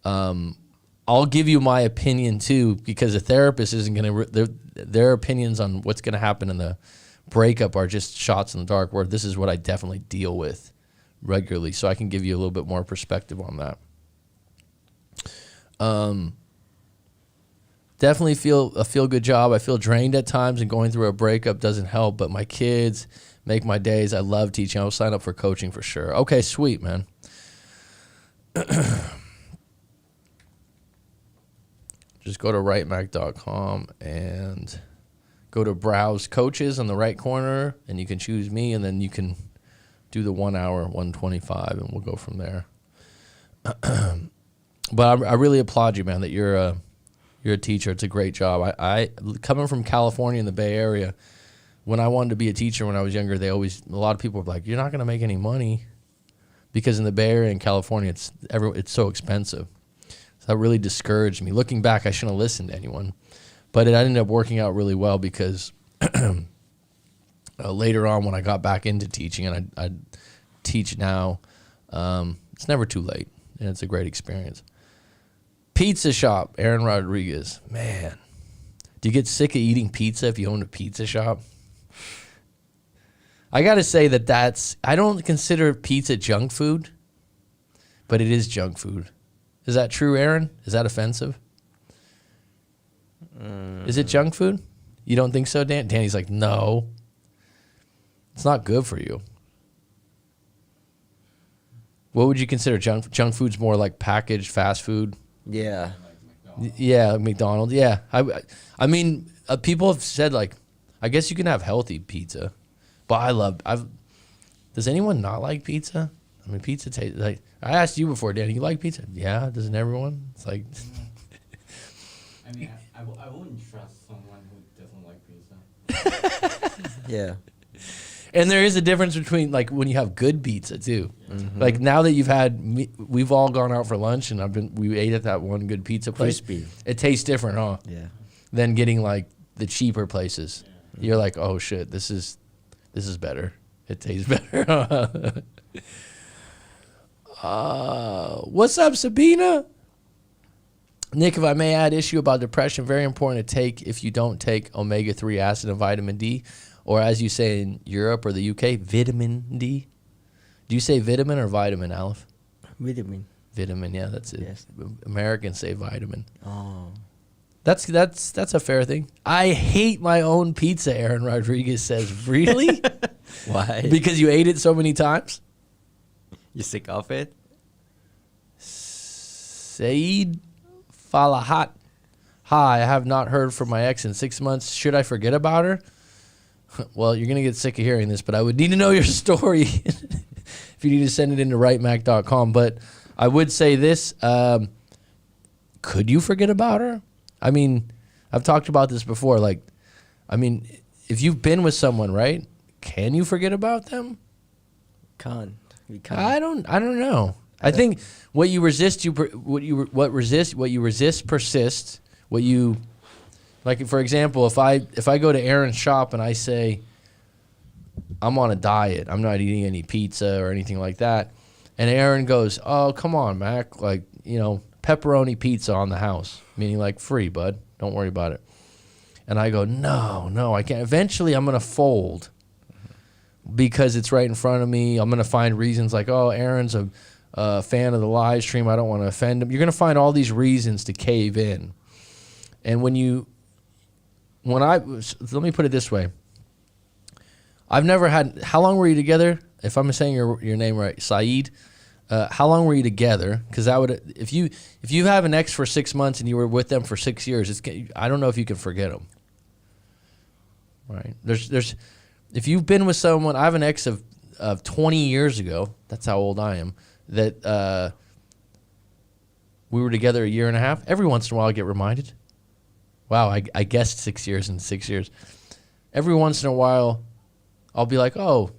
I'll give you my opinion too, because a therapist isn't going to, their opinions on what's going to happen in the breakup are just shots in the dark, where this is what I definitely deal with regularly. So I can give you a little bit more perspective on that. Definitely feel good job. I feel drained at times, and going through a breakup doesn't help, but my kids make my days. I love teaching. I'll sign up for coaching for sure. Okay, sweet, man. Just go to rightmac.com and go to browse coaches on the right corner, and you can choose me, and then you can do the 1 hour, 125, and we'll go from there. But I really applaud you, man, that you're a teacher. It's a great job. I coming from California in the Bay Area, when I wanted to be a teacher when I was younger, a lot of people were like, you're not going to make any money, because in the Bay Area in California, it's so expensive. So that really discouraged me. Looking back, I shouldn't have listened to anyone. But it ended up working out really well, because later on when I got back into teaching, and I teach now, it's never too late, and it's a great experience. Pizza shop, Aaron Rodriguez. Man, do you get sick of eating pizza if you own a pizza shop? I got to say I don't consider pizza junk food, but it is junk food. Is that true, Aaron? Is that offensive? Is it junk food? You don't think so, Dan? Danny's like, no. It's not good for you. What would you consider junk? Junk food's more like packaged fast food. Yeah. Yeah, McDonald's. Yeah, I mean, people have said, like, I guess you can have healthy pizza, but does anyone not like pizza? I mean, pizza tastes like. I asked you before, Danny. You like pizza? Yeah. Doesn't everyone? It's like. I mean, I wouldn't trust someone who doesn't like pizza. Yeah. And there is a difference between, like, when you have good pizza too. Mm-hmm. Like, now that we've all gone out for lunch, and we ate at that one good pizza place. Crispy. It tastes different, huh? Yeah. Than getting like the cheaper places. Yeah. You're like, oh shit, this is better. It tastes better. What's up, Sabina? Nick, if I may add, issue about depression, very important to take if you don't take omega-3 acid and vitamin D, or as you say in Europe or the UK, vitamin D. Do you say vitamin or vitamin, Aleph? Vitamin. Vitamin, yeah, that's it. Yes. Americans say vitamin. Oh. That's a fair thing. I hate my own pizza, Aaron Rodriguez says. Really? Why? Because you ate it so many times? You sick of it? Saeed Falahat. Hi, I have not heard from my ex in 6 months. Should I forget about her? Well, you're going to get sick of hearing this, but I would need to know your story if you need to send it into rightmac.com. But I would say this. Could you forget about her? I mean, I've talked about this before. Like, I mean, if you've been with someone, right, can you forget about them? Can't. We can't. I don't know. I think what you resist persists. What you, like, for example, if I go to Aaron's shop and I say I'm on a diet, I'm not eating any pizza or anything like that, and Aaron goes, "Oh, come on, Mac, like, you know, pepperoni pizza on the house," meaning like free, bud, don't worry about it. And I go, no, I can't. Eventually, I'm gonna fold because it's right in front of me. I'm gonna find reasons like, oh, Aaron's a fan of the live stream. I don't want to offend him. You're gonna find all these reasons to cave in. And let me put it this way. I've never had. How long were you together? If I'm saying your name right, Saeed. How long were you together? Because that would, if you have an ex for 6 months and you were with them for 6 years, I don't know if you can forget them. Right? There's if you've been with someone, I have an ex of 20 years ago. That's how old I am. That we were together a year and a half. Every once in a while, I get reminded. Wow, I guessed 6 years in 6 years. Every once in a while, I'll be like, oh,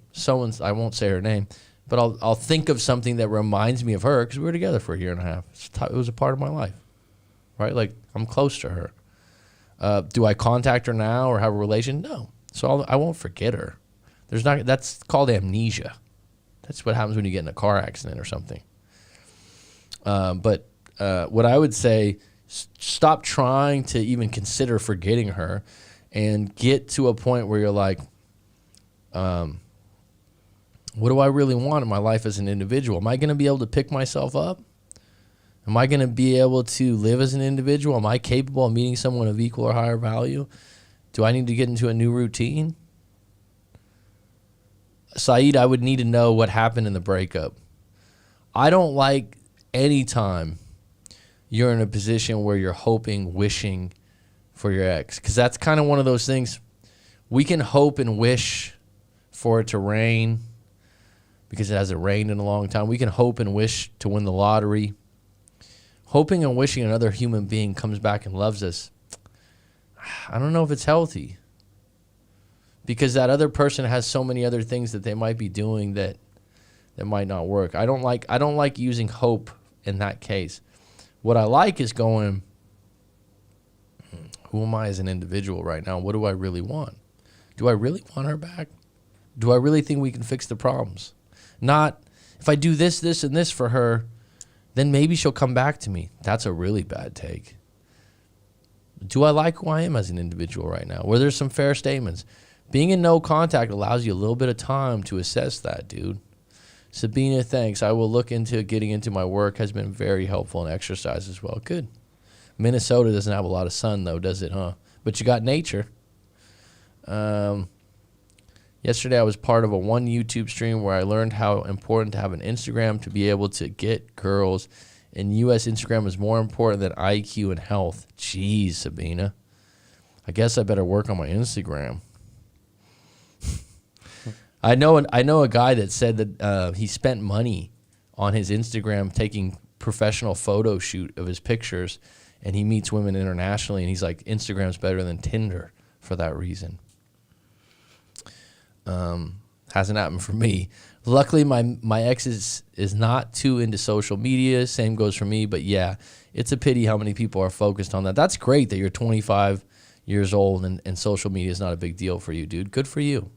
I won't say her name. But I'll think of something that reminds me of her because we were together for a year and a half. It was a part of my life, right? Like, I'm close to her. Do I contact her now or have a relation? No. So I won't forget her. That's called amnesia. That's what happens when you get in a car accident or something. But what I would say, stop trying to even consider forgetting her and get to a point where you're like, what do I really want in my life as an individual? Am I going to be able to pick myself up? Am I going to be able to live as an individual? Am I capable of meeting someone of equal or higher value? Do I need to get into a new routine? Saeed, I would need to know what happened in the breakup. I don't like any time you're in a position where you're hoping, wishing for your ex, because that's kind of one of those things. We can hope and wish for it to rain, because it hasn't rained in a long time. We can hope and wish to win the lottery. Hoping and wishing another human being comes back and loves us, I don't know if it's healthy. Because that other person has so many other things that they might be doing that might not work. I don't like using hope in that case. What I like is going, who am I as an individual right now? What do I really want? Do I really want her back? Do I really think we can fix the problems? Not, if I do this, this, and this for her, then maybe she'll come back to me. That's a really bad take. Do I like who I am as an individual right now? Where there's some fair statements. Being in no contact allows you a little bit of time to assess that, dude. Sabina, thanks. I will look into getting into my work. Has been very helpful in exercise as well. Good. Minnesota doesn't have a lot of sun, though, does it, huh? But you got nature. Yesterday, I was part of one YouTube stream where I learned how important to have an Instagram to be able to get girls. In U.S., Instagram is more important than IQ and health. Jeez, Sabina. I guess I better work on my Instagram. I know a guy that said that he spent money on his Instagram taking professional photo shoot of his pictures, and he meets women internationally, and he's like, Instagram's better than Tinder for that reason. Hasn't happened for me. Luckily, my ex is not too into social media. Same goes for me. But yeah, it's a pity how many people are focused on that. That's great that you're 25 years old and social media is not a big deal for you, dude. Good for you.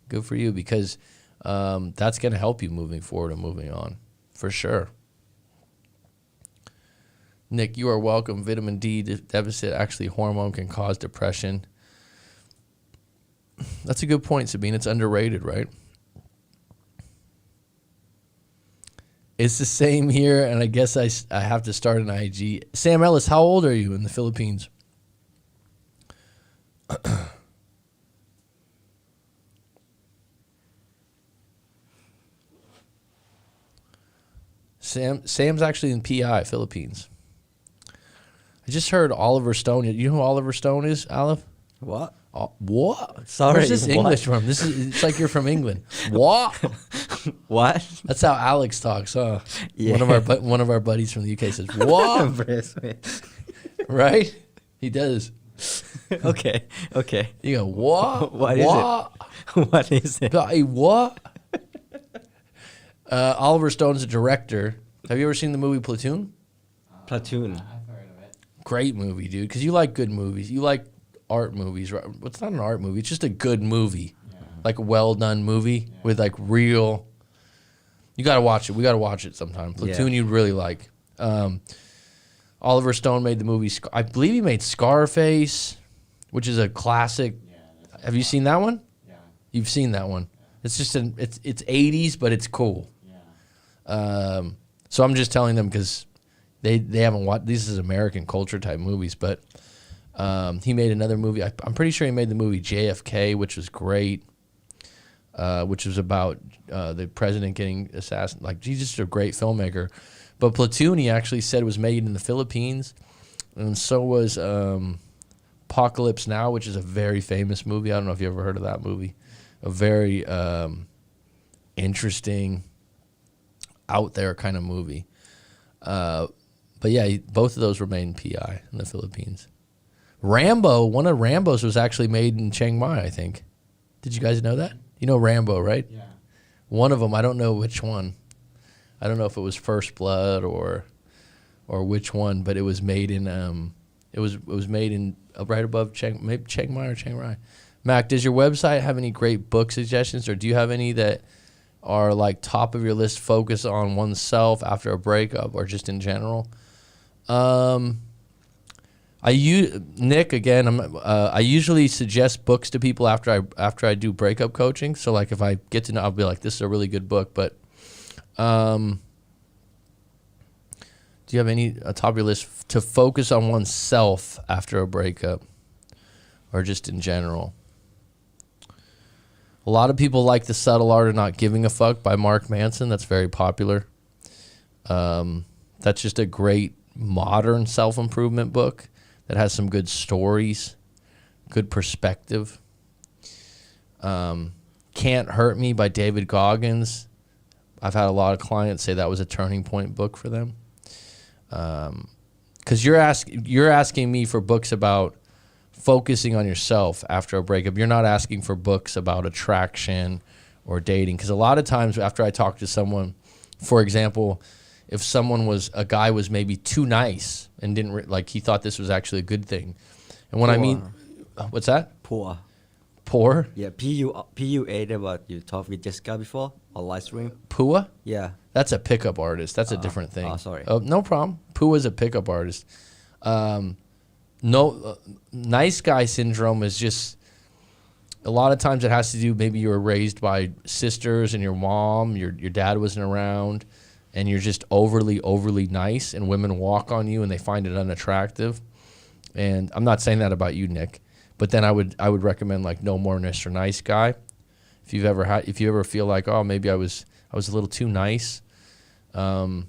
Good for you, because that's going to help you moving forward and moving on, for sure. Nick, you are welcome. Vitamin D deficit, actually hormone, can cause depression. That's a good point, Sabine. It's underrated, right? It's the same here, and I guess I have to start an IG. Sam Ellis, how old are you in the Philippines? Sam's actually in PI, Philippines. I just heard Oliver Stone. You know who Oliver Stone is, Aleph? What? What? Sorry, Where's this what? English from? It's like you're from England. What? What? That's how Alex talks, huh? Yeah. One of our buddies from the UK says, "What?" Right? He does. Okay. You go, "What? What is it? What is it? Hey, what?" Oliver Stone's a director. Have you ever seen the movie Platoon? Platoon. I've heard of it. Great movie, dude. Because you like good movies. You like art movies, right? Well, it's not an art movie. It's just a good movie. Yeah. Like a well-done movie with like real... You got to watch it. We got to watch it sometime. Platoon you'd really like. Oliver Stone made the movie... I believe he made Scarface, which is a classic. Yeah. Have you seen that one? Yeah. You've seen that one. It's just it's 80s, but it's cool. Yeah. So I'm just telling them because they haven't watched. This is American culture type movies, but he made another movie. I'm pretty sure he made the movie JFK, which was great, which was about the president getting assassinated. Like, he's just a great filmmaker. But Platoon, he actually said, was made in the Philippines, and so was Apocalypse Now, which is a very famous movie. I don't know if you ever heard of that movie. A very interesting, out there kind of movie. But yeah, both of those were made in PI in the Philippines. Rambo, one of Rambo's was actually made in Chiang Mai, I think. Did you guys know that? You know Rambo, right? Yeah. One of them, I don't know which one. I don't know if it was First Blood or which one, but it was made in it was made in right above Chiang Mai or Chiang Rai. Mac, does your website have any great book suggestions, or do you have any that are like top of your list, focus on oneself after a breakup or just in general? Nick, again, I usually suggest books to people after I do breakup coaching. So like if I get to know, I'll be like, this is a really good book. But do you have any top of your list to focus on oneself after a breakup or just in general? A lot of people like The Subtle Art of Not Giving a Fuck by Mark Manson. That's very popular. That's just a great modern self-improvement book that has some good stories, good perspective. Can't Hurt Me by David Goggins. I've had a lot of clients say that was a turning point book for them. Because you're asking me for books about focusing on yourself after a breakup. You're not asking for books about attraction or dating. Because a lot of times after I talk to someone, for example, if a guy was maybe too nice and didn't he thought this was actually a good thing. And when I mean, what's that? Poor. Poor? Yeah, PUA, that what you talked with Jessica before on live stream. Pua? Yeah. That's a pickup artist. That's a different thing. Oh, sorry. No problem. Pua's a pickup artist. Nice guy syndrome is just a lot of times it has to do, maybe you were raised by sisters and your mom, your dad wasn't around, and you're just overly nice, and women walk on you and they find it unattractive. And I'm not saying that about you, Nick, but then I would recommend like No More Mr. Nice Guy. If you ever feel like, oh, maybe I was a little too nice. But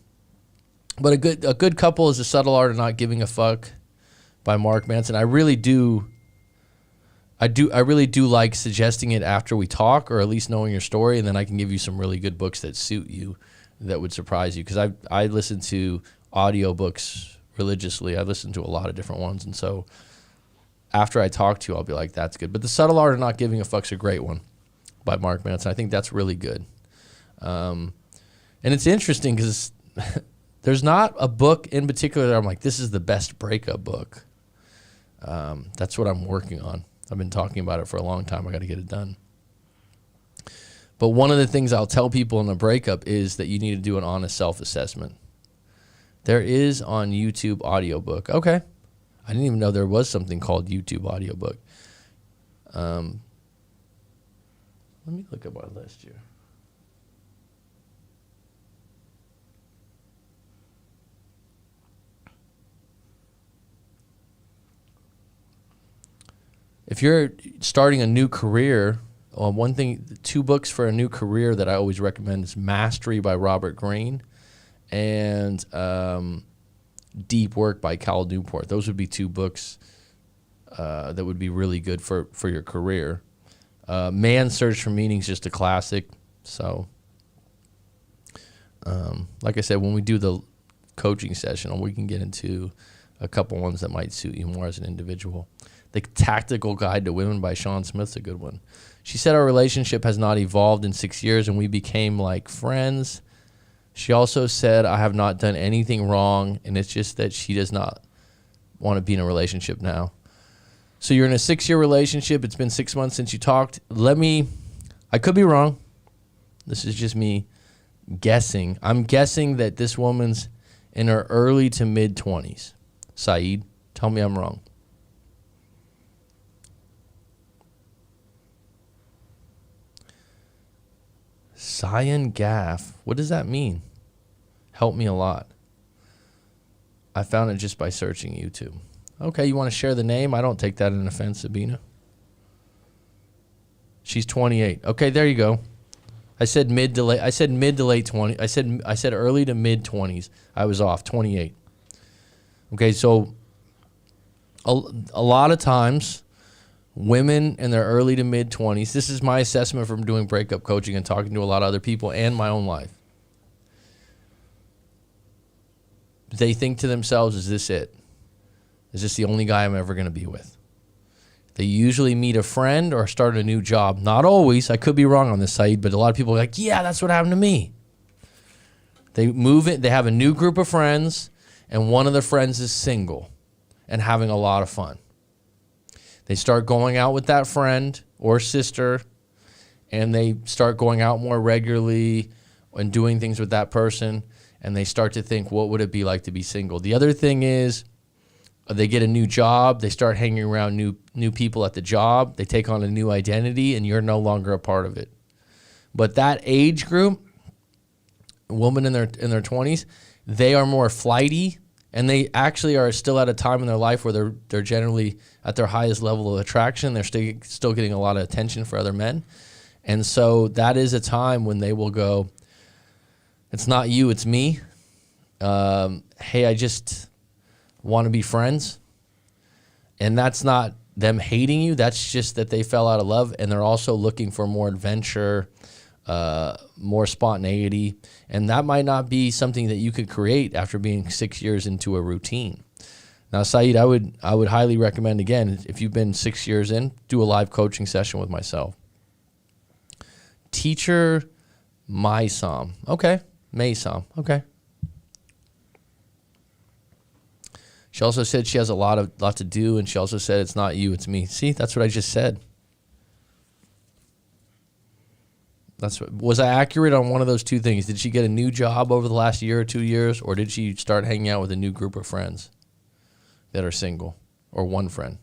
a good couple is The Subtle Art of Not Giving a Fuck by Mark Manson. I really do like suggesting it after we talk, or at least knowing your story, and then I can give you some really good books that suit you, that would surprise you. Because I listen to audiobooks religiously. I listen to a lot of different ones, and so after I talk to you, I'll be like, that's good. But The Subtle Art of Not Giving a Fuck's a great one by Mark Manson. I think that's really good. And it's interesting because there's not a book in particular that I'm like, this is the best breakup book. That's what I'm working on. I've been talking about it for a long time. I got to get it done. But one of the things I'll tell people in a breakup is that you need to do an honest self-assessment. There is on YouTube audiobook. Okay. I didn't even know there was something called YouTube audiobook. Let me look at my list here. If you're starting a new career, one thing, 2 books for a new career that I always recommend is Mastery by Robert Greene and Deep Work by Cal Newport. Those would be 2 books that would be really good for your career. Man's Search for Meaning is just a classic. So, like I said, when we do the coaching session, we can get into a couple ones that might suit you more as an individual. The Tactical Guide to Women by Sean Smith's a good one. She said our relationship has not evolved in 6 years and we became like friends. She also said I have not done anything wrong and it's just that she does not want to be in a relationship now. So you're in a 6-year relationship. It's been 6 months since you talked. I could be wrong. This is just me guessing. I'm guessing that this woman's in her early to mid 20s. Saeed, tell me I'm wrong. Cyan Gaff. What does that mean? Help me a lot. I found it just by searching YouTube. Okay, you want to share the name? I don't take that in offense, Sabina. She's 28. Okay, there you go. I said mid to late 20s. I said early to mid 20s. I was off. 28. Okay, so a lot of times women in their early to mid 20s, this is my assessment from doing breakup coaching and talking to a lot of other people and my own life. They think to themselves, is this it? Is this the only guy I'm ever going to be with? They usually meet a friend or start a new job. Not always. I could be wrong on this side, but a lot of people are like, yeah, that's what happened to me. They move it. They have a new group of friends, and one of the friends is single and having a lot of fun. They start going out with that friend or sister, and they start going out more regularly and doing things with that person, and they start to think, what would it be like to be single? The other thing is they get a new job. They start hanging around new people at the job. They take on a new identity, and you're no longer a part of it. But that age group, women in their 20s, they are more flighty, and they actually are still at a time in their life where they're generally at their highest level of attraction. They're still getting a lot of attention for other men. And so that is a time when they will go, it's not you, it's me. Hey, I just want to be friends. And that's not them hating you. That's just that they fell out of love, and they're also looking for more adventure, more spontaneity, and that might not be something that you could create after being 6 years into a routine. Now, Saeed, I would highly recommend, again, if you've been 6 years in, do a live coaching session with myself. Teacher Maysam. Okay. Maysam. Okay. She also said she has a lot to do, and she also said it's not you, it's me. See, that's what I just said. Was I accurate on one of those two things? Did she get a new job over the last year or 2 years, or did she start hanging out with a new group of friends that are single, or one friend?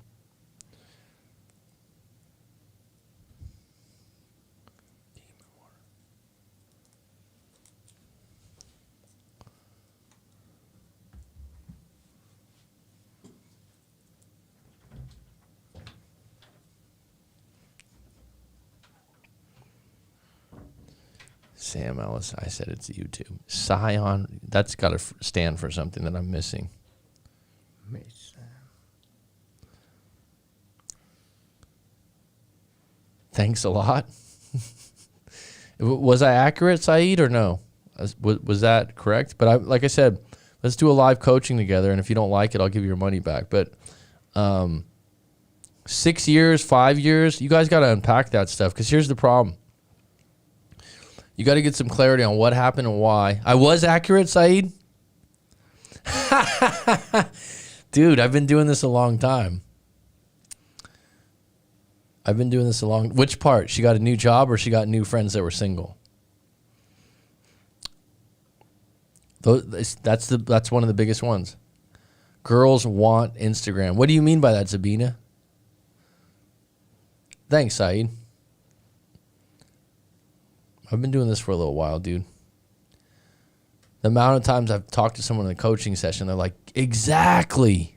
Sam Ellis, I said it's YouTube. Scion, that's got to stand for something that I'm missing. Thanks a lot. Was I accurate, Saeed, or no? Was that correct? But like I said, let's do a live coaching together, and if you don't like it, I'll give you your money back. But 6 years, 5 years, you guys got to unpack that stuff, because here's the problem. You got to get some clarity on what happened and why. I was accurate, Saeed? Dude, I've been doing this a long time. Which part? She got a new job, or she got new friends that were single? That's one of the biggest ones. Girls want Instagram. What do you mean by that, Zabina? Thanks, Saeed. I've been doing this for a little while, dude. The amount of times I've talked to someone in a coaching session, they're like, exactly.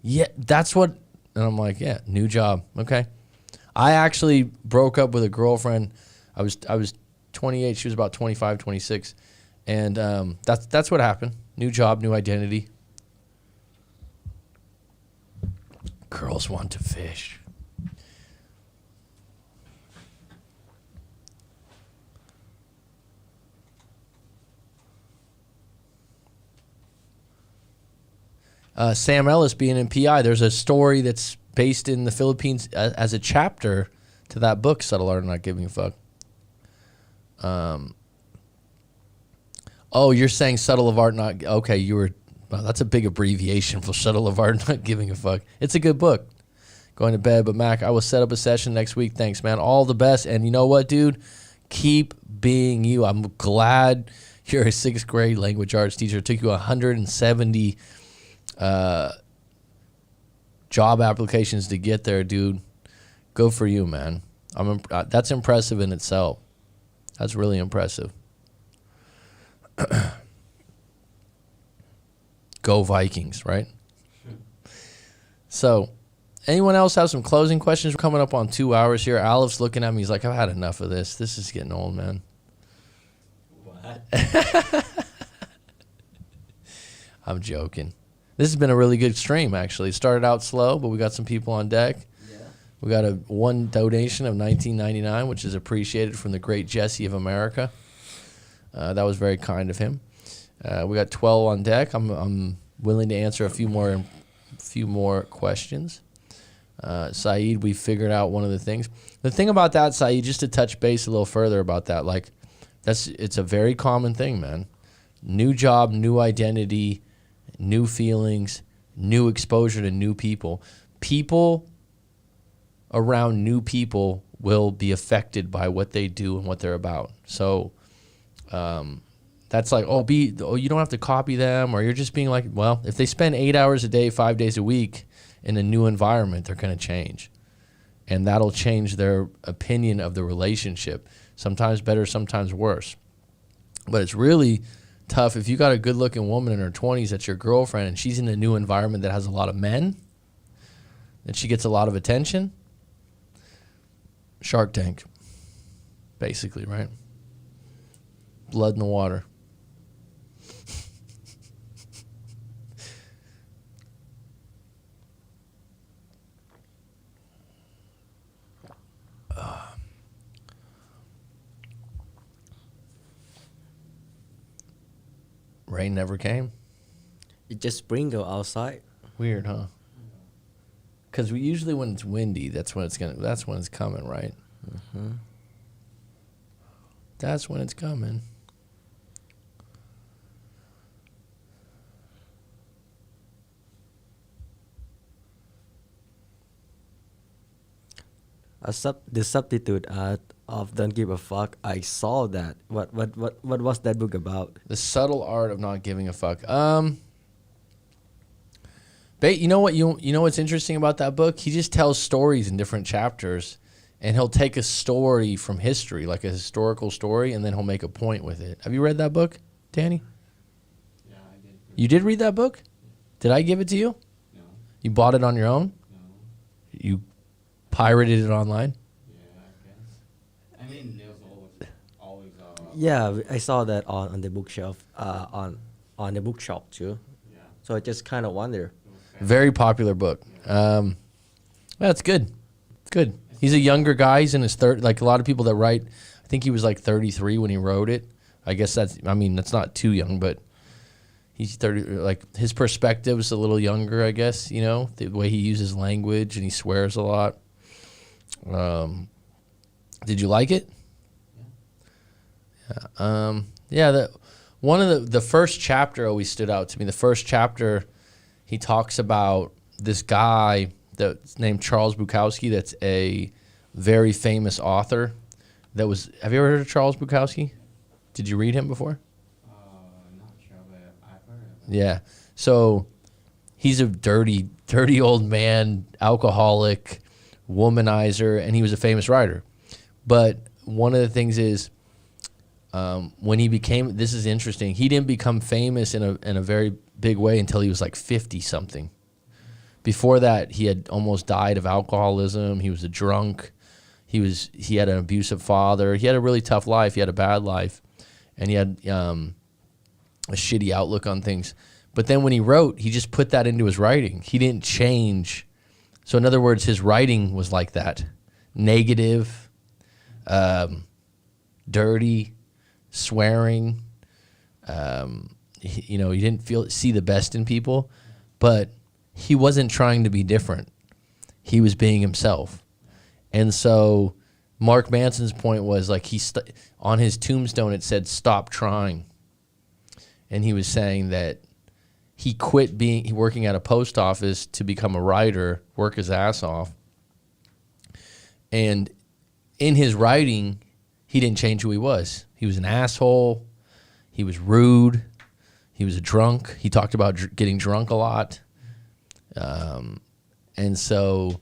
Yeah, that's what. And I'm like, yeah, new job. Okay. I actually broke up with a girlfriend. I was 28. She was about 25, 26. And that's what happened. New job, new identity. Girls want to fish. Sam Ellis being in PI, there's a story that's based in the Philippines as a chapter to that book, Subtle Art of Not Giving a Fuck. Oh, you're saying Subtle of Art Not... Okay, you were... Well, that's a big abbreviation for Subtle of Art Not Giving a Fuck. It's a good book. Going to bed, but Mac, I will set up a session next week. Thanks, man. All the best. And you know what, dude? Keep being you. I'm glad you're a 6th grade language arts teacher. It took you 170... job applications to get there, dude. Go for you, man. That's impressive in itself. That's really impressive. Go Vikings, right? So, anyone else have some closing questions? We're coming up on 2 hours here. Alep's looking at me. He's like, I've had enough of this. This is getting old, man. What? I'm joking. This has been a really good stream, actually. It started out slow, but we got some people on deck. Yeah. We got one donation of $19.99, which is appreciated from the great Jesse of America. That was very kind of him. We got 12 on deck. I'm willing to answer a few more questions. Saeed, we figured out one of the things. The thing about that, Saeed, just to touch base a little further about that, like it's a very common thing, man. New job, new identity, new feelings, new exposure to new people. People around new people will be affected by what they do and what they're about. So that's like, you don't have to copy them, or you're just being like, well, if they spend 8 hours a day, 5 days a week in a new environment, they're going to change. And that'll change their opinion of the relationship. Sometimes better, sometimes worse. But it's really tough if you got a good-looking woman in her 20s that's your girlfriend and she's in a new environment that has a lot of men and she gets a lot of attention. Shark Tank, basically, right? Blood in the water. Rain never came. It just sprinkle outside. Weird, huh? Because we usually, when it's windy, that's when it's coming, right? Mm-hmm. That's when it's coming. The substitute of Don't Give a Fuck. I saw that. What was that book about? The Subtle Art of Not Giving a Fuck. You know what's interesting about that book? He just tells stories in different chapters, and he'll take a story from history, like a historical story, and then he'll make a point with it. Have you read that book, Danny? Yeah, I did. You did read that book? Did I give it to you? No. You bought it on your own? No. You pirated it online? Yeah, I guess. I mean, there's always. Yeah, I saw that on the bookshelf. On the bookshop too. Yeah. So I just kind of wonder. Very popular book. That's good. It's good. He's a younger guy. He's in his like a lot of people that write. I think he was like 33 when he wrote it. I guess that's not too young, but he's 30. Like his perspective is a little younger, I guess. You know, the way he uses language, and he swears a lot. Did you like it? Yeah. One of the first chapter always stood out to me. The first chapter, he talks about this guy that's named Charles Bukowski. That's a very famous author. Have you ever heard of Charles Bukowski? Did you read him before? Not sure, Yeah. So he's a dirty old man, alcoholic, womanizer, and he was a famous writer. But one of the things is, when he became, this is interesting, he didn't become famous in a very big way until he was like 50 something. Before that, he had almost died of alcoholism. He was a drunk. He had an abusive father. He had a really tough life. He had a bad life, and he had a shitty outlook on things. But then when he wrote, he just put that into his writing. He didn't change. So in other words, his writing was like that: negative, dirty, swearing. He didn't see the best in people, but he wasn't trying to be different. He was being himself. And so Mark Manson's point was like on his tombstone it said stop trying. And he was saying that he quit working at a post office to become a writer, work his ass off. And in his writing, he didn't change who he was. He was an asshole. He was rude. He was a drunk. He talked about getting drunk a lot. And so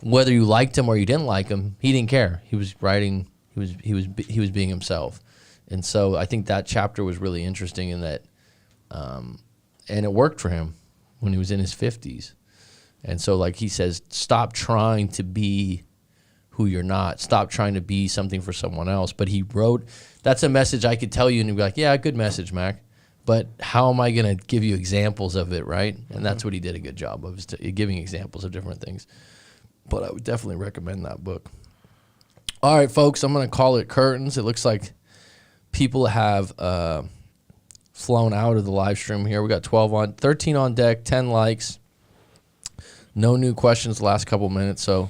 whether you liked him or you didn't like him, he didn't care. He was writing, he was being himself. And so I think that chapter was really interesting in that, and it worked for him when he was in his 50s. And so like he says, stop trying to be who you're not. Stop trying to be something for someone else. But he wrote, that's a message I could tell you and you'd be like, yeah, good message, Mac. But how am I going to give you examples of it, right? And that's what he did a good job of, is giving examples of different things. But I would definitely recommend that book. All right, folks, I'm going to call it curtains. It looks like people have flown out of the live stream here. We got 13 on deck, 10 likes. No new questions the last couple minutes, so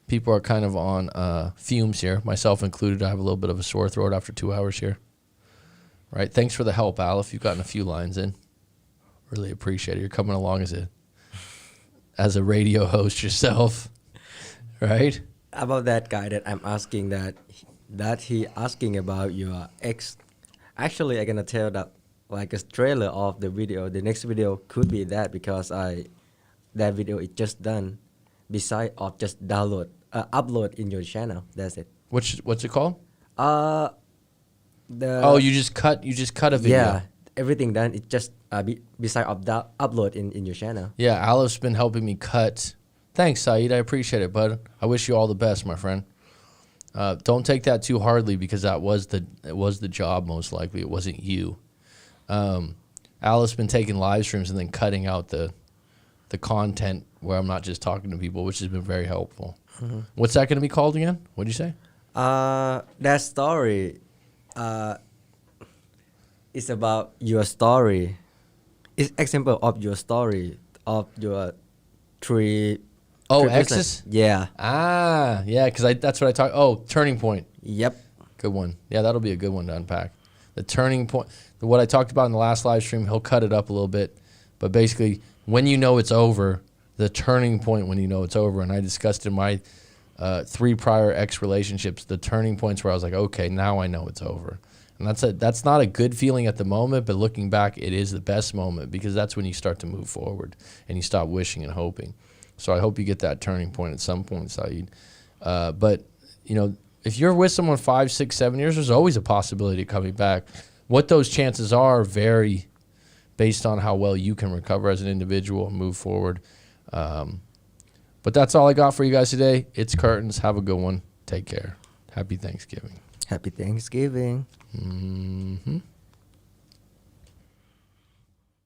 people are kind of on fumes here, myself included. I have a little bit of a sore throat after 2 hours here. Right? Thanks for the help, Al, if you've gotten a few lines in. Really appreciate it. You're coming along as a radio host yourself, right? About that guy that I'm asking that he asking about your ex. Actually, I'm gonna tell that like a trailer of the video. The next video could be that because that video is just done. Beside of just upload in your channel. That's it. What's it called? You just cut a video. Yeah, everything done. It just beside of that upload in your channel. Yeah, Alif's been helping me cut. Thanks, Saeed. I appreciate it, bud. I wish you all the best, my friend. Don't take that too hardly because it was the job most likely. It wasn't you. Alif's been taking live streams and then cutting out the content where I'm not just talking to people, which has been very helpful. Mm-hmm. What's that going to be called again? What'd you say? That story. It's about your story. It's example of your story of your three. Oh, exes? Yeah. Yeah, because that's what I talked. Oh, turning point. Yep. Good one. Yeah, that'll be a good one to unpack. The turning point. What I talked about in the last live stream, he'll cut it up a little bit, but basically, when you know it's over, the turning point when you know it's over, and I discussed in my 3 prior ex relationships, the turning points where I was like, okay, now I know it's over. And that's not a good feeling at the moment, but looking back, it is the best moment because that's when you start to move forward and you stop wishing and hoping. So I hope you get that turning point at some point, Saeed. But, if you're with someone 5, 6, 7 years, there's always a possibility of coming back. What those chances are vary based on how well you can recover as an individual and move forward. But that's all I got for you guys today. It's curtains. Have a good one. Take care. Happy Thanksgiving. Happy Thanksgiving. Mm-hmm.